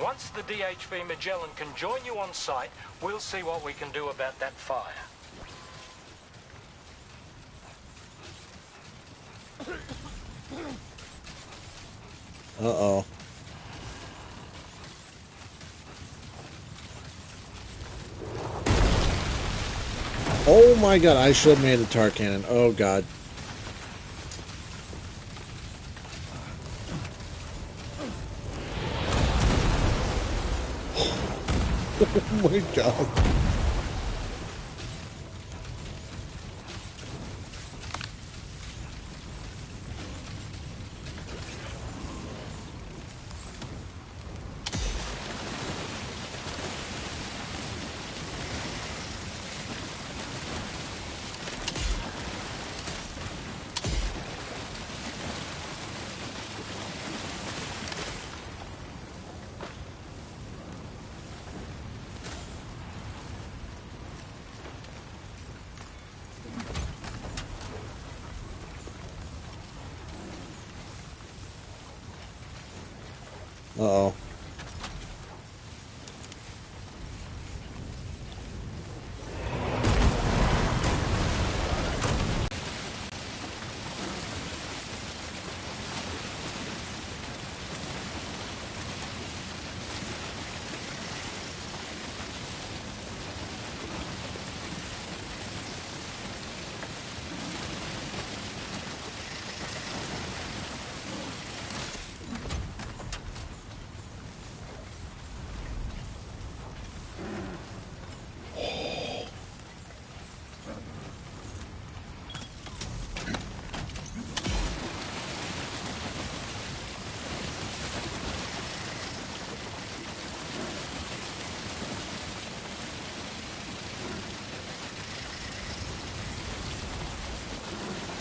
Once the DHV Magellan can join you on site, we'll see what we can do about that fire. Uh-oh. Oh my god, I should have made a tar cannon. Oh god. Oh my god. Uh-oh.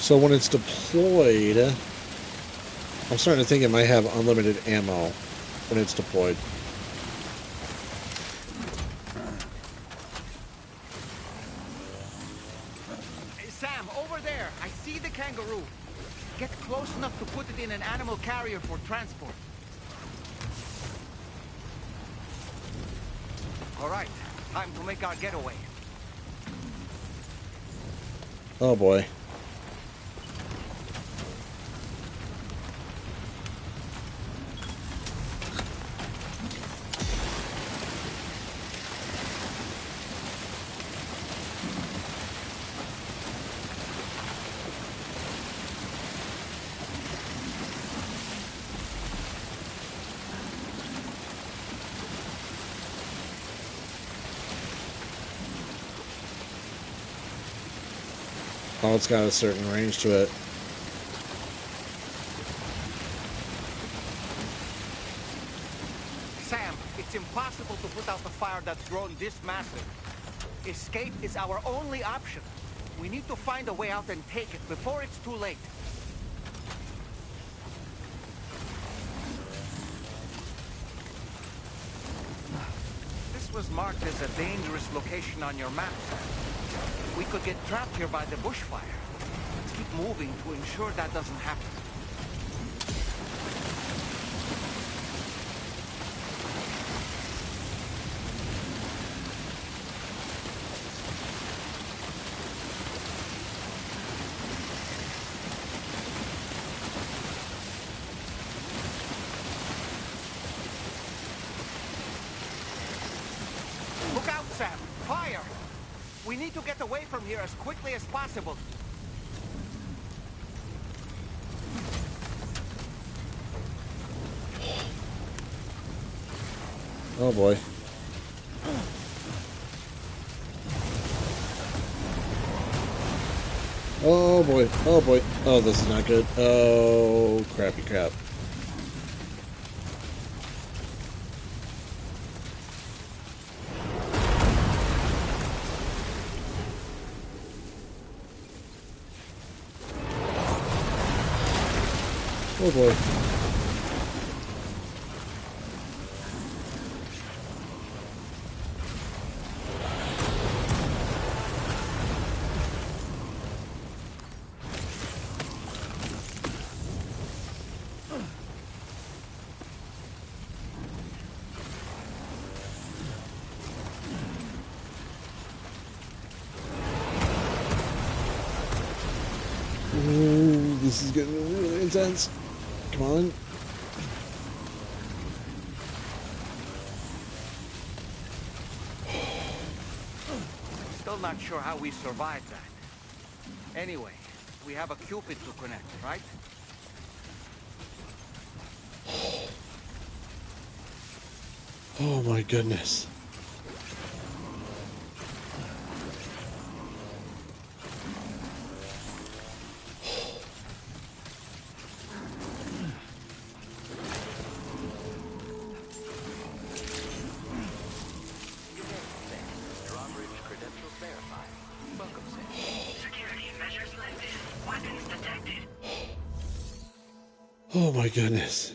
So when it's deployed, I'm starting to think it might have unlimited ammo when it's deployed. Hey, Sam, over there. I see the kangaroo. Get close enough to put it in an animal carrier for transport. All right, time to make our getaway. Oh boy. Oh, it's got a certain range to it. Sam, it's impossible to put out the fire that's grown this massive. Escape is our only option. We need to find a way out and take it before it's too late. This was marked as a dangerous location on your map, Sam. We could get trapped here by the bushfire. Let's keep moving to ensure that doesn't happen. Look out, Sam! Fire! We need to get away from here as quickly as possible. Oh boy. Oh boy. Oh boy. Oh, this is not good. Oh, crappy crap. Oh boy. Ooh, this is getting really intense. Come on. Still not sure how we survived that. Anyway, we have a Cupid to connect, right? Oh my goodness. Drawbridge credentials verified. Welcome, Sam. Security measures lifted. Weapons detected. Oh my goodness.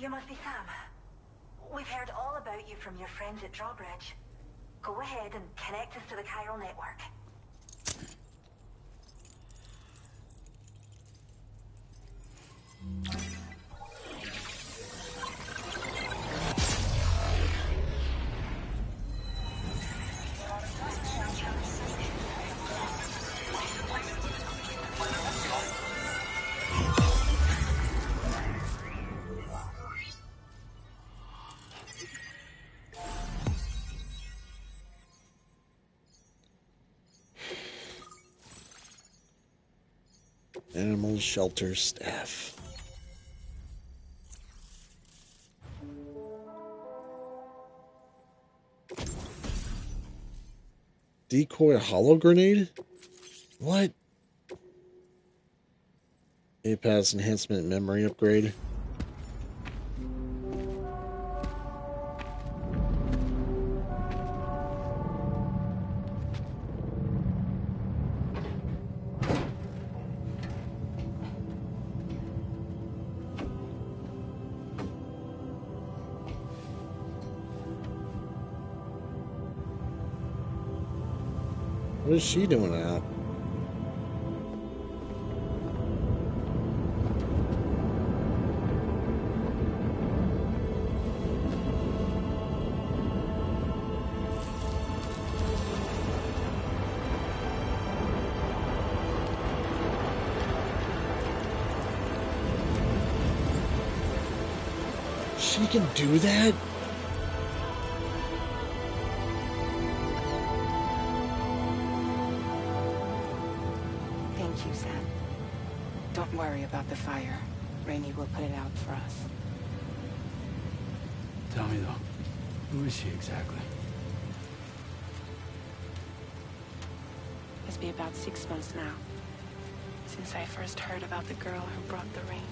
You must be Sam. We've heard all about you from your friends at Drawbridge. Go ahead and connect us to the chiral network. Animal shelter staff. Decoy hollow grenade? What? A-Pass enhancement memory upgrade. What is she doing out? She can do that? Thank you, Sam. Don't worry about the fire. Rainey will put it out for us. Tell me though, who is she exactly? It's been about 6 months now, since I first heard about the girl who brought the rain.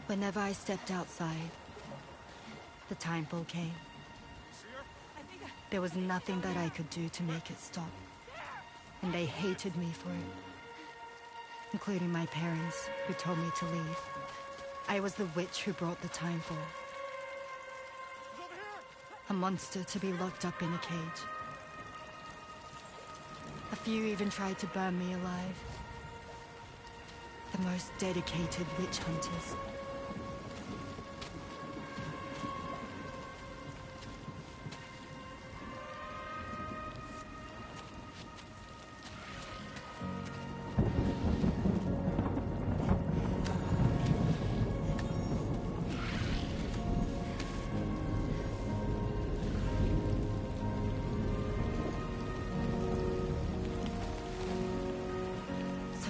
Whenever I stepped outside, the timefall came. There was nothing that I could do to make it stop. And they hated me for it. Including my parents, who told me to leave. I was the witch who brought the timefall. A monster to be locked up in a cage. A few even tried to burn me alive. The most dedicated witch hunters.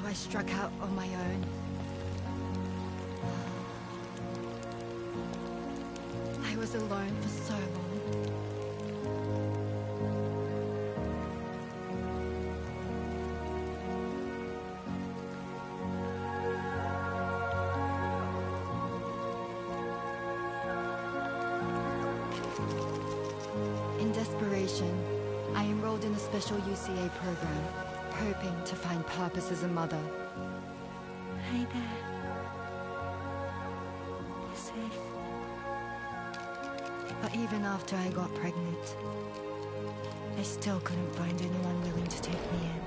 I struck out on my own. I was alone for so long. In desperation, I enrolled in a special UCA program, hoping to find purpose as a mother. Hi there. You're safe. But even after I got pregnant, I still couldn't find anyone willing to take me in.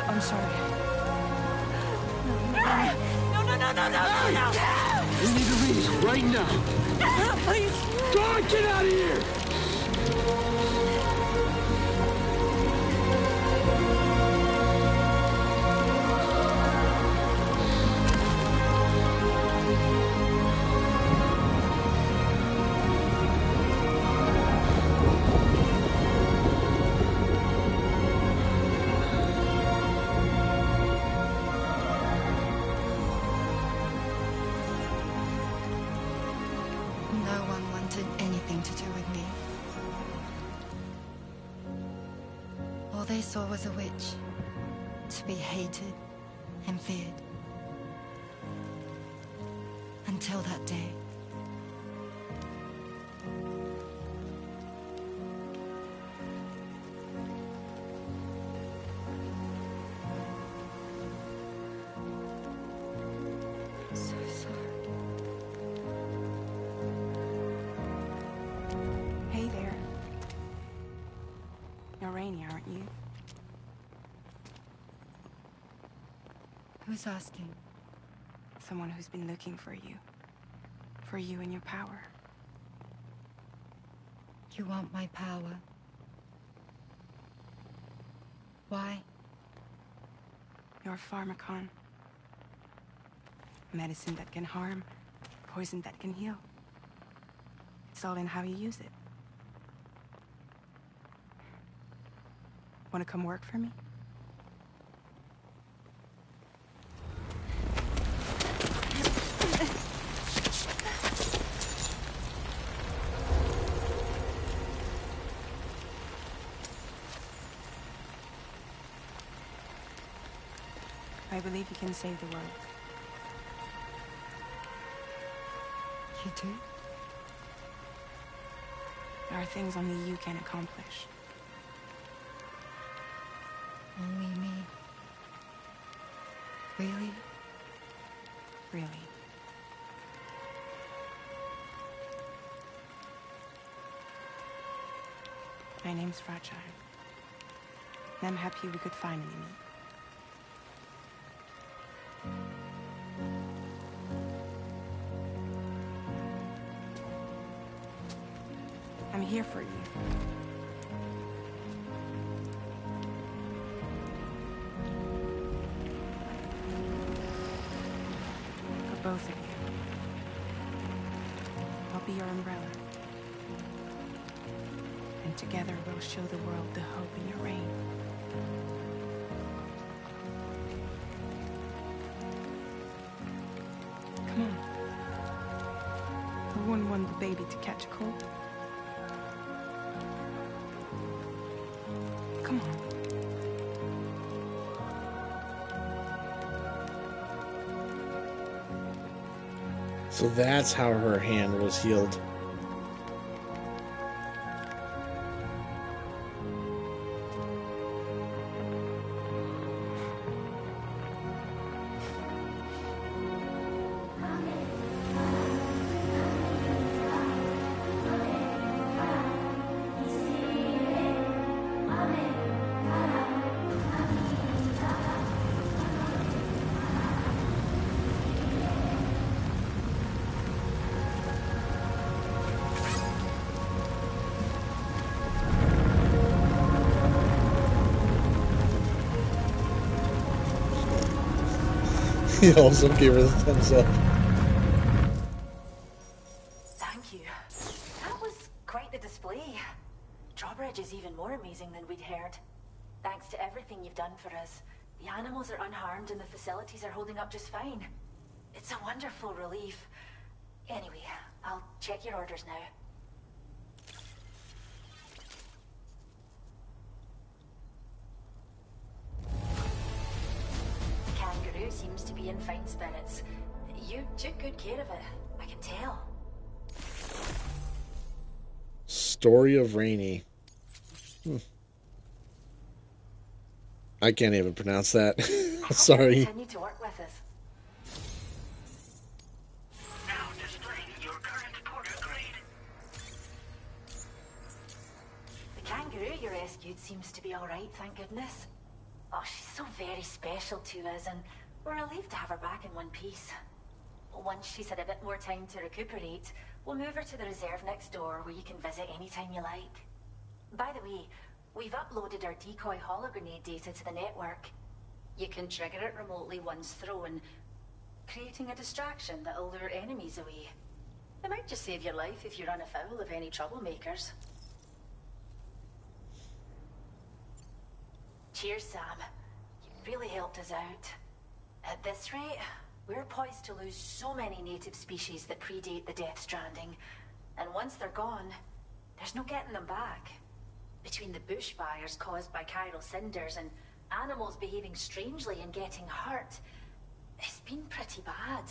I'm sorry. No. We need to leave right now. Please. God, get out of here! No one wanted anything to do with me. All they saw was a witch, to be hated and feared. Until that day. So sorry. Hey there. aren't you? Who's asking? Someone who's been looking for you. For you and your power. You want my power? Why? You're a pharmacon. Medicine that can harm, poison that can heal. It's all in how you use it. Want to come work for me? I believe you can save the world. You do? There are things only you can accomplish. Only me. Really? Really. My name's Fragile. And I'm happy we could finally meet. I'm here for you. For both of you. I'll be your umbrella. And together we'll show the world the hope in your reign. Come on. I wouldn't want the baby to catch a cold. Come on. So that's how her hand was healed. He also gave her the thumbs up. Thank you. That was quite the display. Drawbridge is even more amazing than we'd heard. Thanks to everything you've done for us, the animals are unharmed and the facilities are holding up just fine. It's a wonderful relief. Anyway, I'll check your orders now. Kangaroo seems to be in fine spirits. You took good care of it, I can tell. Story of Rainy. I can't even pronounce that. Sorry. Continue to work with us. Now displaying your current porter grade. The kangaroo you rescued seems to be alright, thank goodness. Oh, she's so very special to us, and we're relieved to have her back in one piece. Once she's had a bit more time to recuperate, we'll move her to the reserve next door where you can visit anytime you like. By the way, we've uploaded our decoy hologrenade data to the network. You can trigger it remotely once thrown, creating a distraction that'll lure enemies away. It might just save your life if you run afoul of any troublemakers. Cheers, Sam. You really helped us out. At this rate, we're poised to lose so many native species that predate the Death Stranding. And once they're gone, there's no getting them back. Between the bushfires caused by chiral cinders and animals behaving strangely and getting hurt, it's been pretty bad.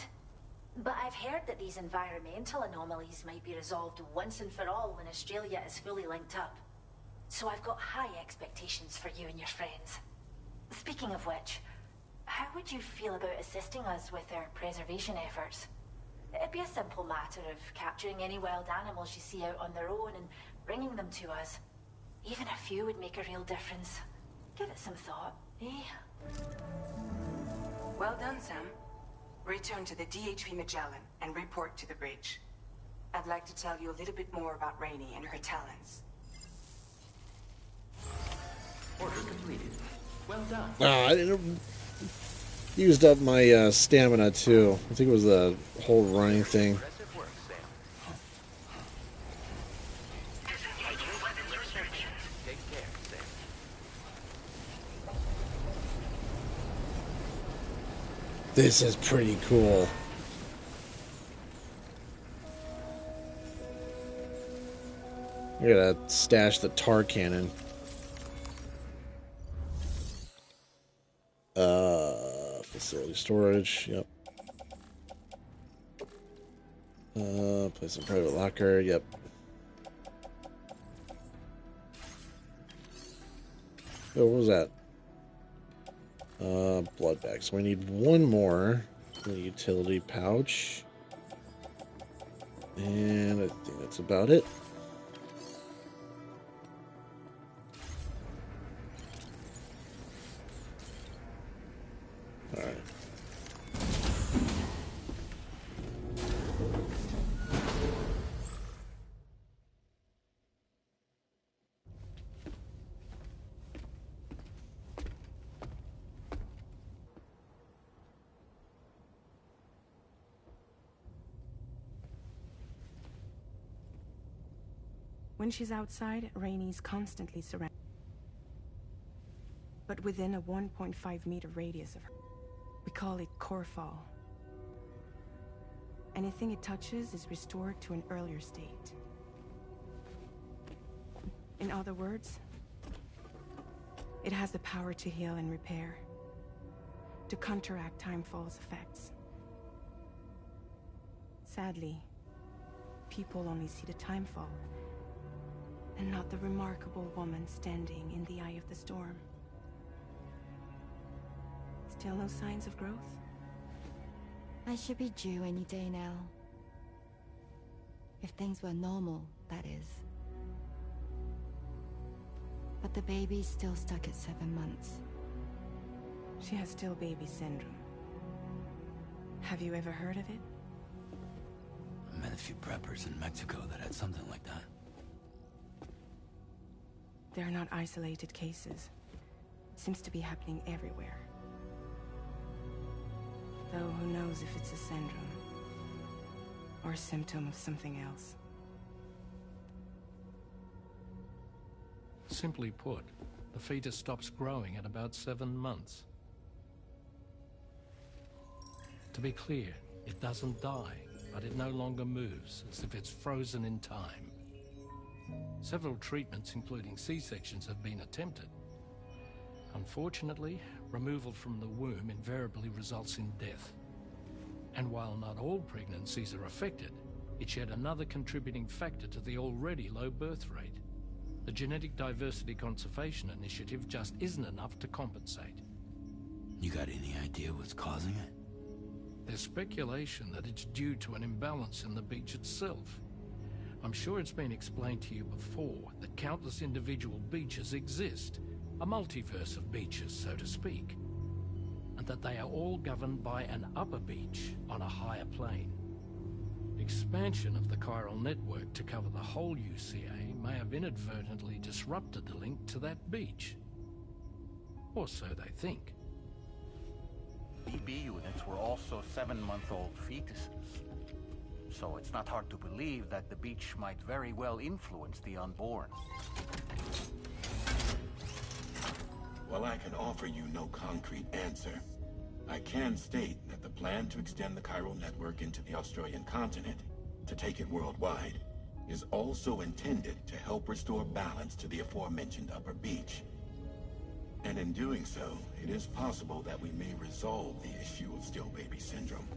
But I've heard that these environmental anomalies might be resolved once and for all when Australia is fully linked up. So I've got high expectations for you and your friends. Speaking of which, how would you feel about assisting us with our preservation efforts? It'd be a simple matter of capturing any wild animals you see out on their own and bringing them to us. Even a few would make a real difference. Give it some thought, eh? Well done, Sam. Return to the DHV Magellan and report to the bridge. I'd like to tell you a little bit more about Rainey and her talents. Order completed. Well done. I didn't used up my stamina too. I think it was the whole running thing. Impressive work, Sam. Disengaging weapons restrictions. Take care, Sam. This is pretty cool. I gotta stash the tar cannon. Facility storage, yep. Place in private locker, yep. Oh, what was that? Blood bag. So we need one more. The utility pouch. And I think that's about it. Alright. When she's outside, Rainey's constantly surrounded. But within a 1.5-meter radius of her. We call it core fall. Anything it touches is restored to an earlier state. In other words, it has the power to heal and repair, to counteract Timefall's effects. Sadly, people only see the Timefall, and not the remarkable woman standing in the eye of the storm. Still no signs of growth? I should be due any day now. If things were normal, that is. But the baby's still stuck at 7 months. She has still baby syndrome. Have you ever heard of it? I met a few preppers in Mexico that had something like that. They're not isolated cases. It seems to be happening everywhere. Though who knows if it's a syndrome or a symptom of something else. Simply put, the fetus stops growing at about 7 months. To be clear, it doesn't die, but it no longer moves, as if it's frozen in time. Several treatments, including C-sections, have been attempted. Unfortunately, removal from the womb invariably results in death. And while not all pregnancies are affected, it's yet another contributing factor to the already low birth rate. The Genetic Diversity Conservation Initiative just isn't enough to compensate. You got any idea what's causing it? There's speculation that it's due to an imbalance in the beach itself. I'm sure it's been explained to you before that countless individual beaches exist, a multiverse of beaches, so to speak, and that they are all governed by an upper beach on a higher plane. Expansion of the chiral network to cover the whole UCA may have inadvertently disrupted the link to that beach. Or so they think. BB units were also 7-month-old fetuses. So it's not hard to believe that the beach might very well influence the unborn. While I can offer you no concrete answer, I can state that the plan to extend the chiral network into the Australian continent, to take it worldwide, is also intended to help restore balance to the aforementioned upper beach. And in doing so, it is possible that we may resolve the issue of still baby syndrome.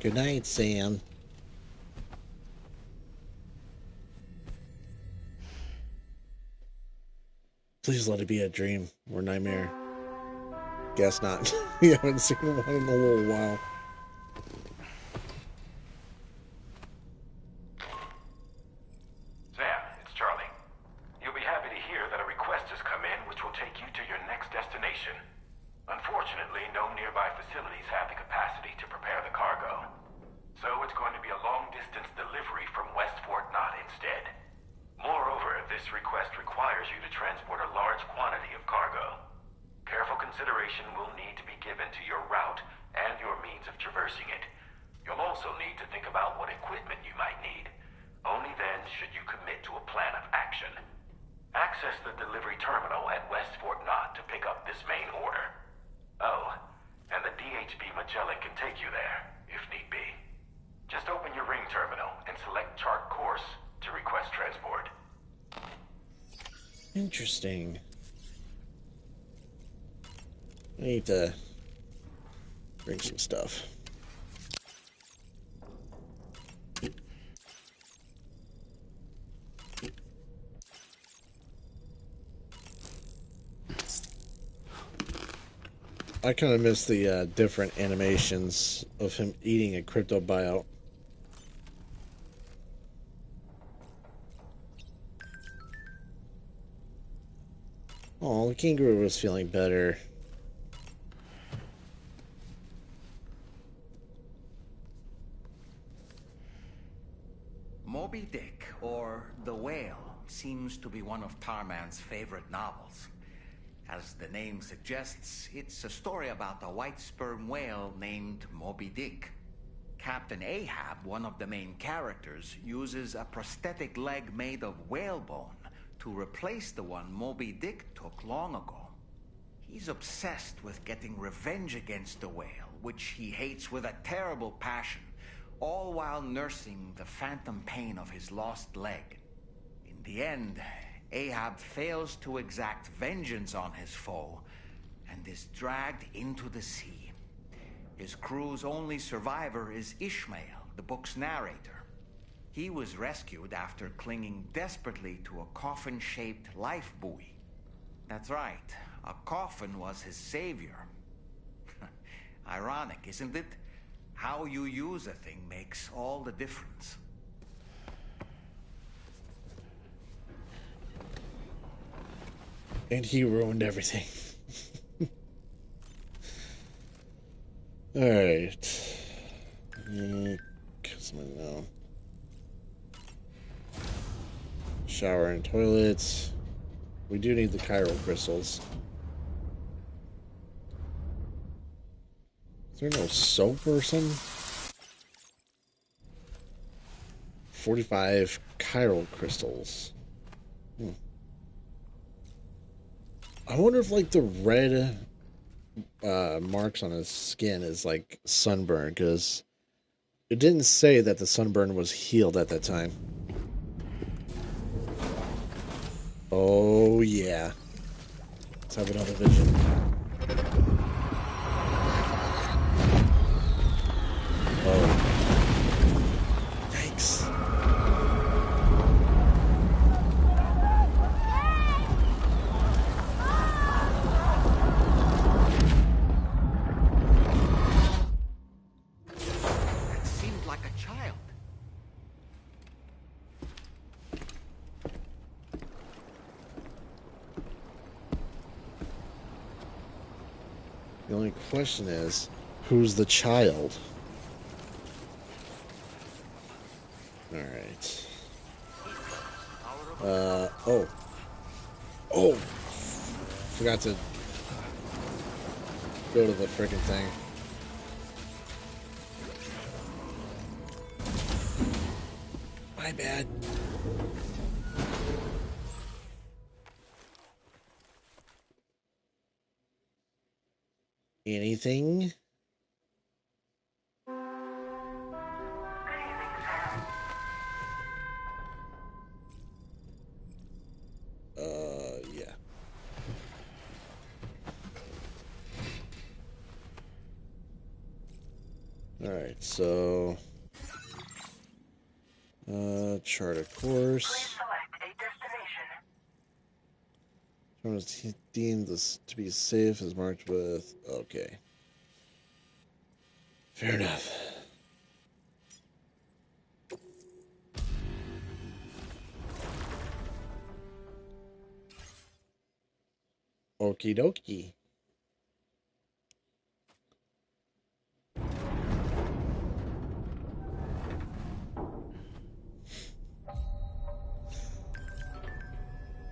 Good night, Sam. Please let it be a dream or nightmare. Guess not. We haven't seen one in a little while. Sam, it's Charlie. You'll be happy to hear that a request has come in which will take you to your next destination. Unfortunately, no nearby facilities have the capacity to prepare the cargo. So it's going to be a long-distance delivery from West Fort Knott instead. Moreover, this request requires you to transport a large quantity of cargo. Careful consideration will need to be given to your route and your means of traversing it. You'll also need to think about what equipment you might need. Only then should you commit to a plan of action. Access the delivery terminal at West Fort Knott to pick up this main order. Oh, and the DHB Magellan can take you there, if need be. Just open your ring terminal and select chart course to request transport. Interesting. I need to bring some stuff. I kind of miss the different animations of him eating a crypto buyout. Oh, the kangaroo was feeling better. Moby Dick, or The Whale, seems to be one of Tarman's favorite novels. As the name suggests, it's a story about a white sperm whale named Moby Dick. Captain Ahab, one of the main characters, uses a prosthetic leg made of whalebone to replace the one Moby Dick took long ago. He's obsessed with getting revenge against the whale, which he hates with a terrible passion, all while nursing the phantom pain of his lost leg. In the end, Ahab fails to exact vengeance on his foe and is dragged into the sea. His crew's only survivor is Ishmael, the book's narrator. He was rescued after clinging desperately to a coffin-shaped life buoy. That's right, a coffin was his savior. Ironic, isn't it? How you use a thing makes all the difference. And he ruined everything. Alright. No. Shower and toilets. We do need the chiral crystals. Is there no soap or something? 45 chiral crystals. I wonder if like the red marks on his skin is like sunburn, because it didn't say that the sunburn was healed at that time. Oh yeah. Let's have another vision. Oh. Yikes. That seemed like a child. The only question is, who's the child? Alright. Oh. Oh! Forgot to go to the frickin' thing. My bad. Anything? Yeah. Alright, so chart a course. Is deemed this to be safe is marked with okay. Fair enough. Okie dokie.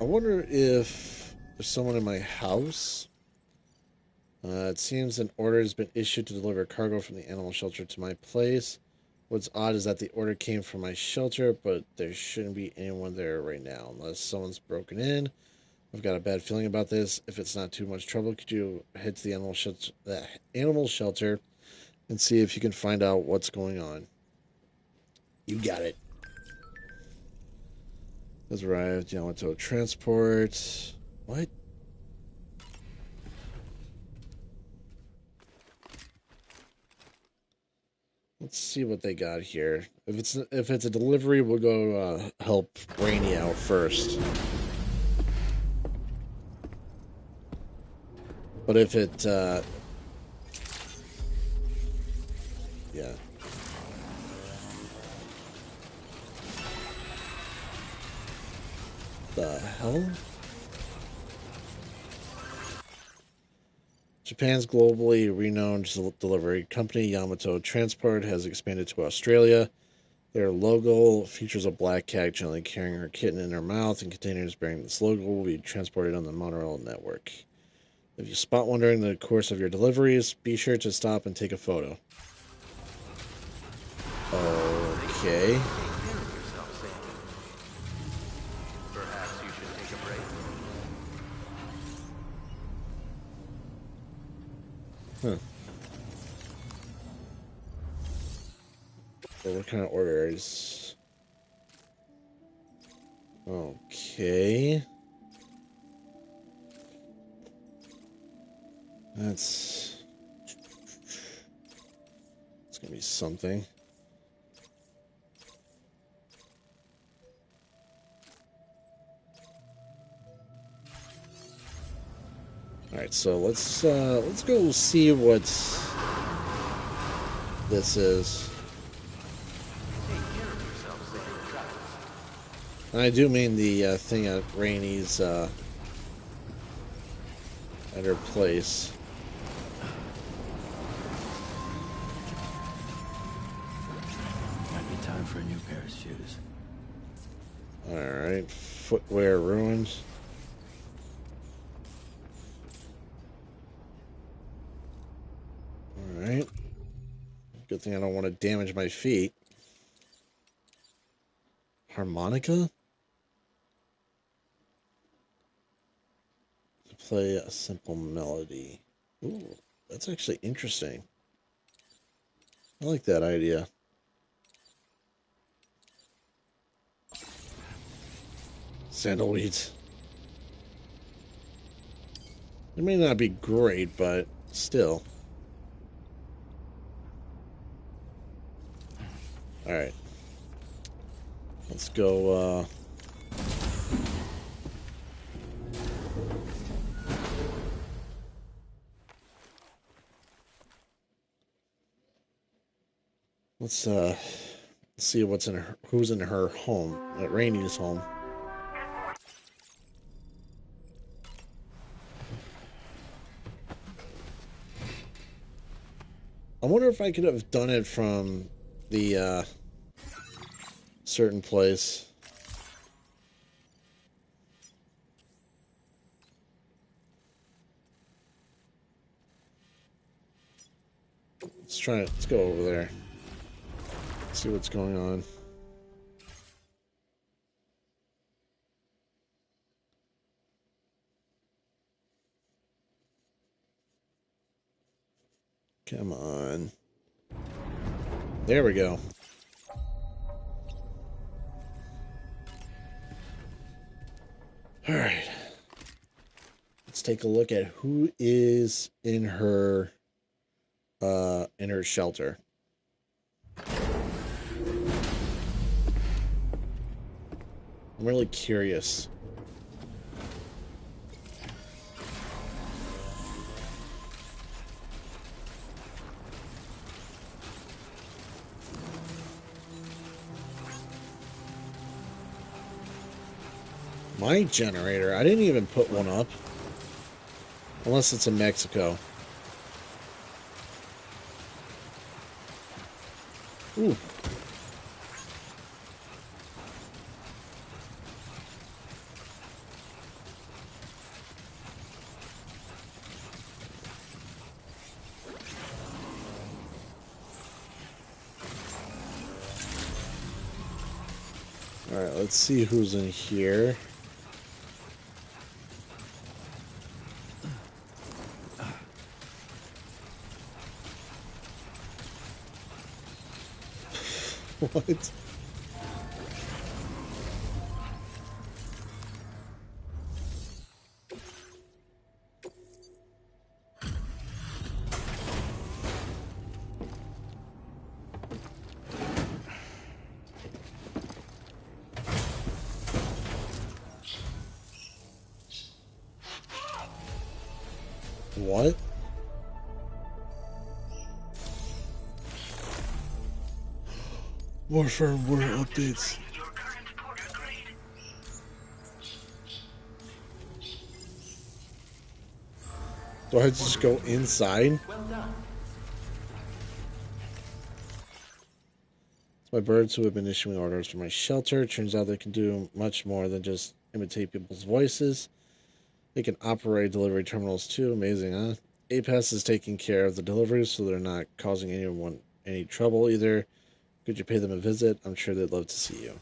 I wonder if there's someone in my house. It seems an order has been issued to deliver cargo from the animal shelter to my place. What's odd is that the order came from my shelter, but there shouldn't be anyone there right now, unless someone's broken in. I've got a bad feeling about this. If it's not too much trouble, could you head to the animal shelter and see if you can find out what's going on? You got it. Has arrived. Yamato transport. What? Let's see what they got here. If it's a delivery, we'll go help Rainy out first. But if it yeah. The hell? Japan's globally renowned delivery company Yamato Transport has expanded to Australia. Their logo features a black cat gently carrying her kitten in her mouth, and containers bearing this logo will be transported on the monorail network. If you spot one during the course of your deliveries, be sure to stop and take a photo. Okay. Perhaps you should take a break. Huh. So what kind of orders? Okay. It's gonna be something. All right, so let's go see what this is. And I do mean the thing at Rainy's at her place. Might be time for a new pair of shoes. All right, footwear ruins. All right. Good thing I don't want to damage my feet. Harmonica? To play a simple melody. Ooh, that's actually interesting. I like that idea. Sandalweeds. It may not be great, but still. Alright. Let's go, let's see what's in her, who's in her home, at Rainy's home. I wonder if I could have done it from the certain place. Let's try it. Let's go over there. See what's going on. Come on. There we go. All right. Let's take a look at who is in her shelter. I'm really curious. My generator, I didn't even put one up. Unless it's in Mexico. Ooh. Alright, let's see who's in here. What? What? More firmware updates. Do I just go inside? It's my birds who have been issuing orders for my shelter. Turns out they can do much more than just imitate people's voices. They can operate delivery terminals too. Amazing, huh? APAS is taking care of the deliveries, so they're not causing anyone any trouble either. Could you pay them a visit? I'm sure they'd love to see you.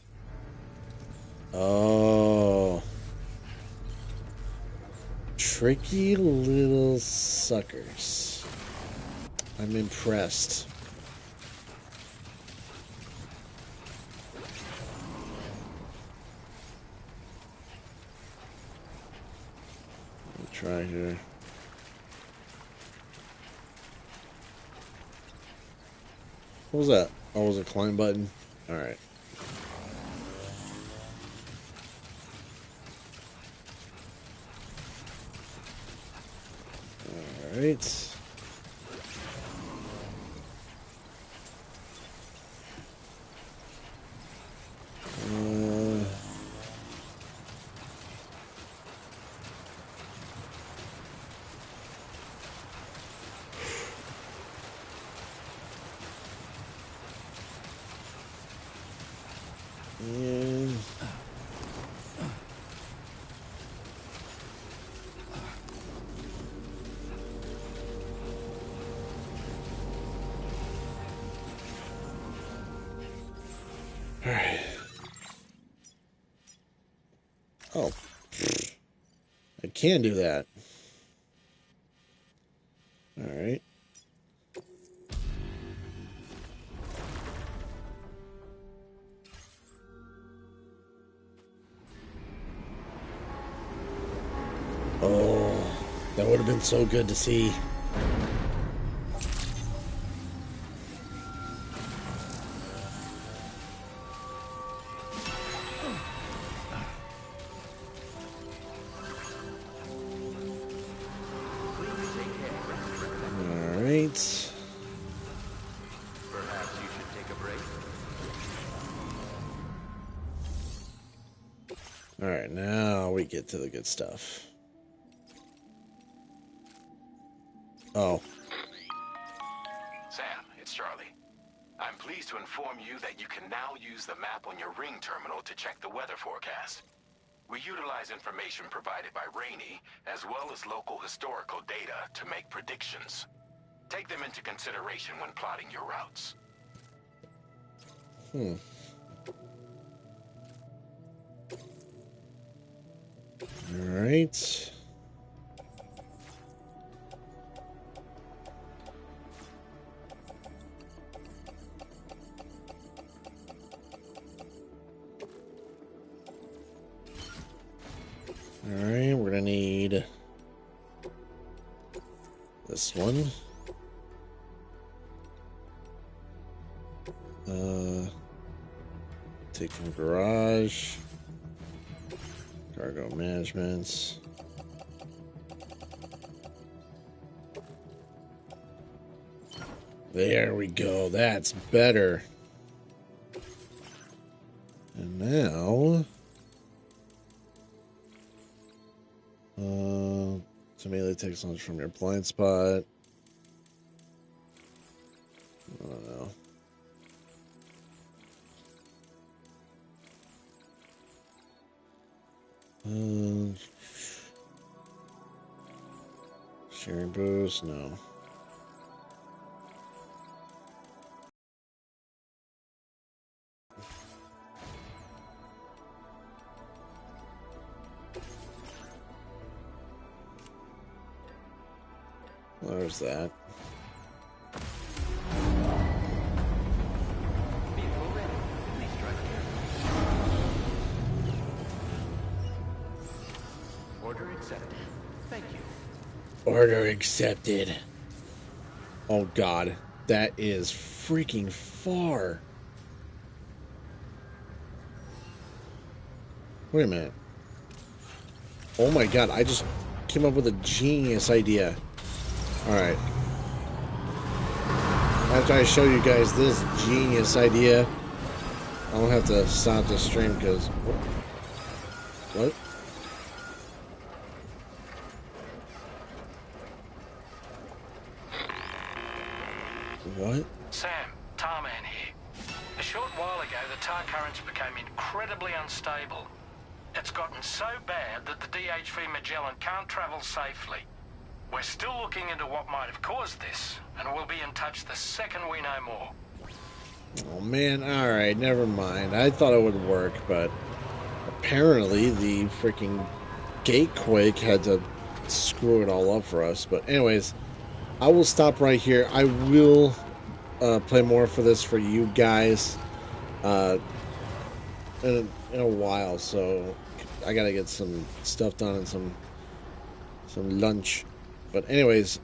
Oh. Tricky little suckers. I'm impressed. Let me try here. What was that? Oh, was it a climb button? Alright. Alright. And alright. Oh. I can do that. Alright. Oh, that would have been so good to see. Alright. Perhaps you should take a break. Alright, now we get to the good stuff. Oh. Sam, it's Charlie. I'm pleased to inform you that you can now use the map on your ring terminal to check the weather forecast. We utilize information provided by Rainey, as well as local historical data, to make predictions. Take them into consideration when plotting your routes. Alright. Alright, we're gonna need this one. Take from garage. Cargo management. There we go. That's better. And now, to immediately take launch from your blind spot. I don't know. Sharing boost, no. Well, there's that. Order accepted. Thank you. Order accepted. Oh god, that is freaking far. Wait a minute. Oh my god, I just came up with a genius idea. Alright. After I show you guys this genius idea, I don't have to stop the stream because... What? What? Sam, Tarman here. A short while ago, the tar currents became incredibly unstable. It's gotten so bad that the DHV Magellan can't travel safely. We're still looking into what might have caused this, and we'll be in touch the second we know more. Oh man, alright, never mind. I thought it would work, but apparently the freaking gatequake had to screw it all up for us. But anyways, I will stop right here. I will play more for this for you guys in a while, so I gotta get some stuff done and some lunch. But anyways,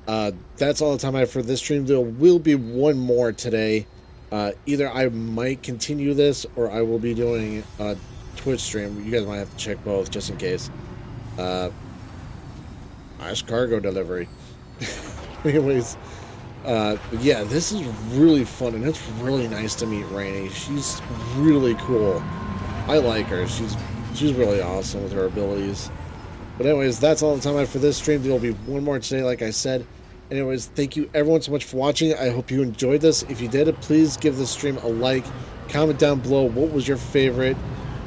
that's all the time I have for this stream. There will be one more today. Either I might continue this or I will be doing a Twitch stream. You guys might have to check both just in case. Nice cargo delivery. Anyways, yeah, this is really fun, and it's really nice to meet Rainey. She's really cool. I like her. She's really awesome with her abilities. But anyways, that's all the time I have for this stream. There will be one more today, like I said. Anyways, thank you everyone so much for watching. I hope you enjoyed this. If you did, please give this stream a like. Comment down below what was your favorite.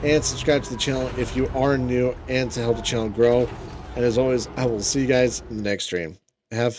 And subscribe to the channel if you are new and to help the channel grow. And as always, I will see you guys in the next stream. Have fun.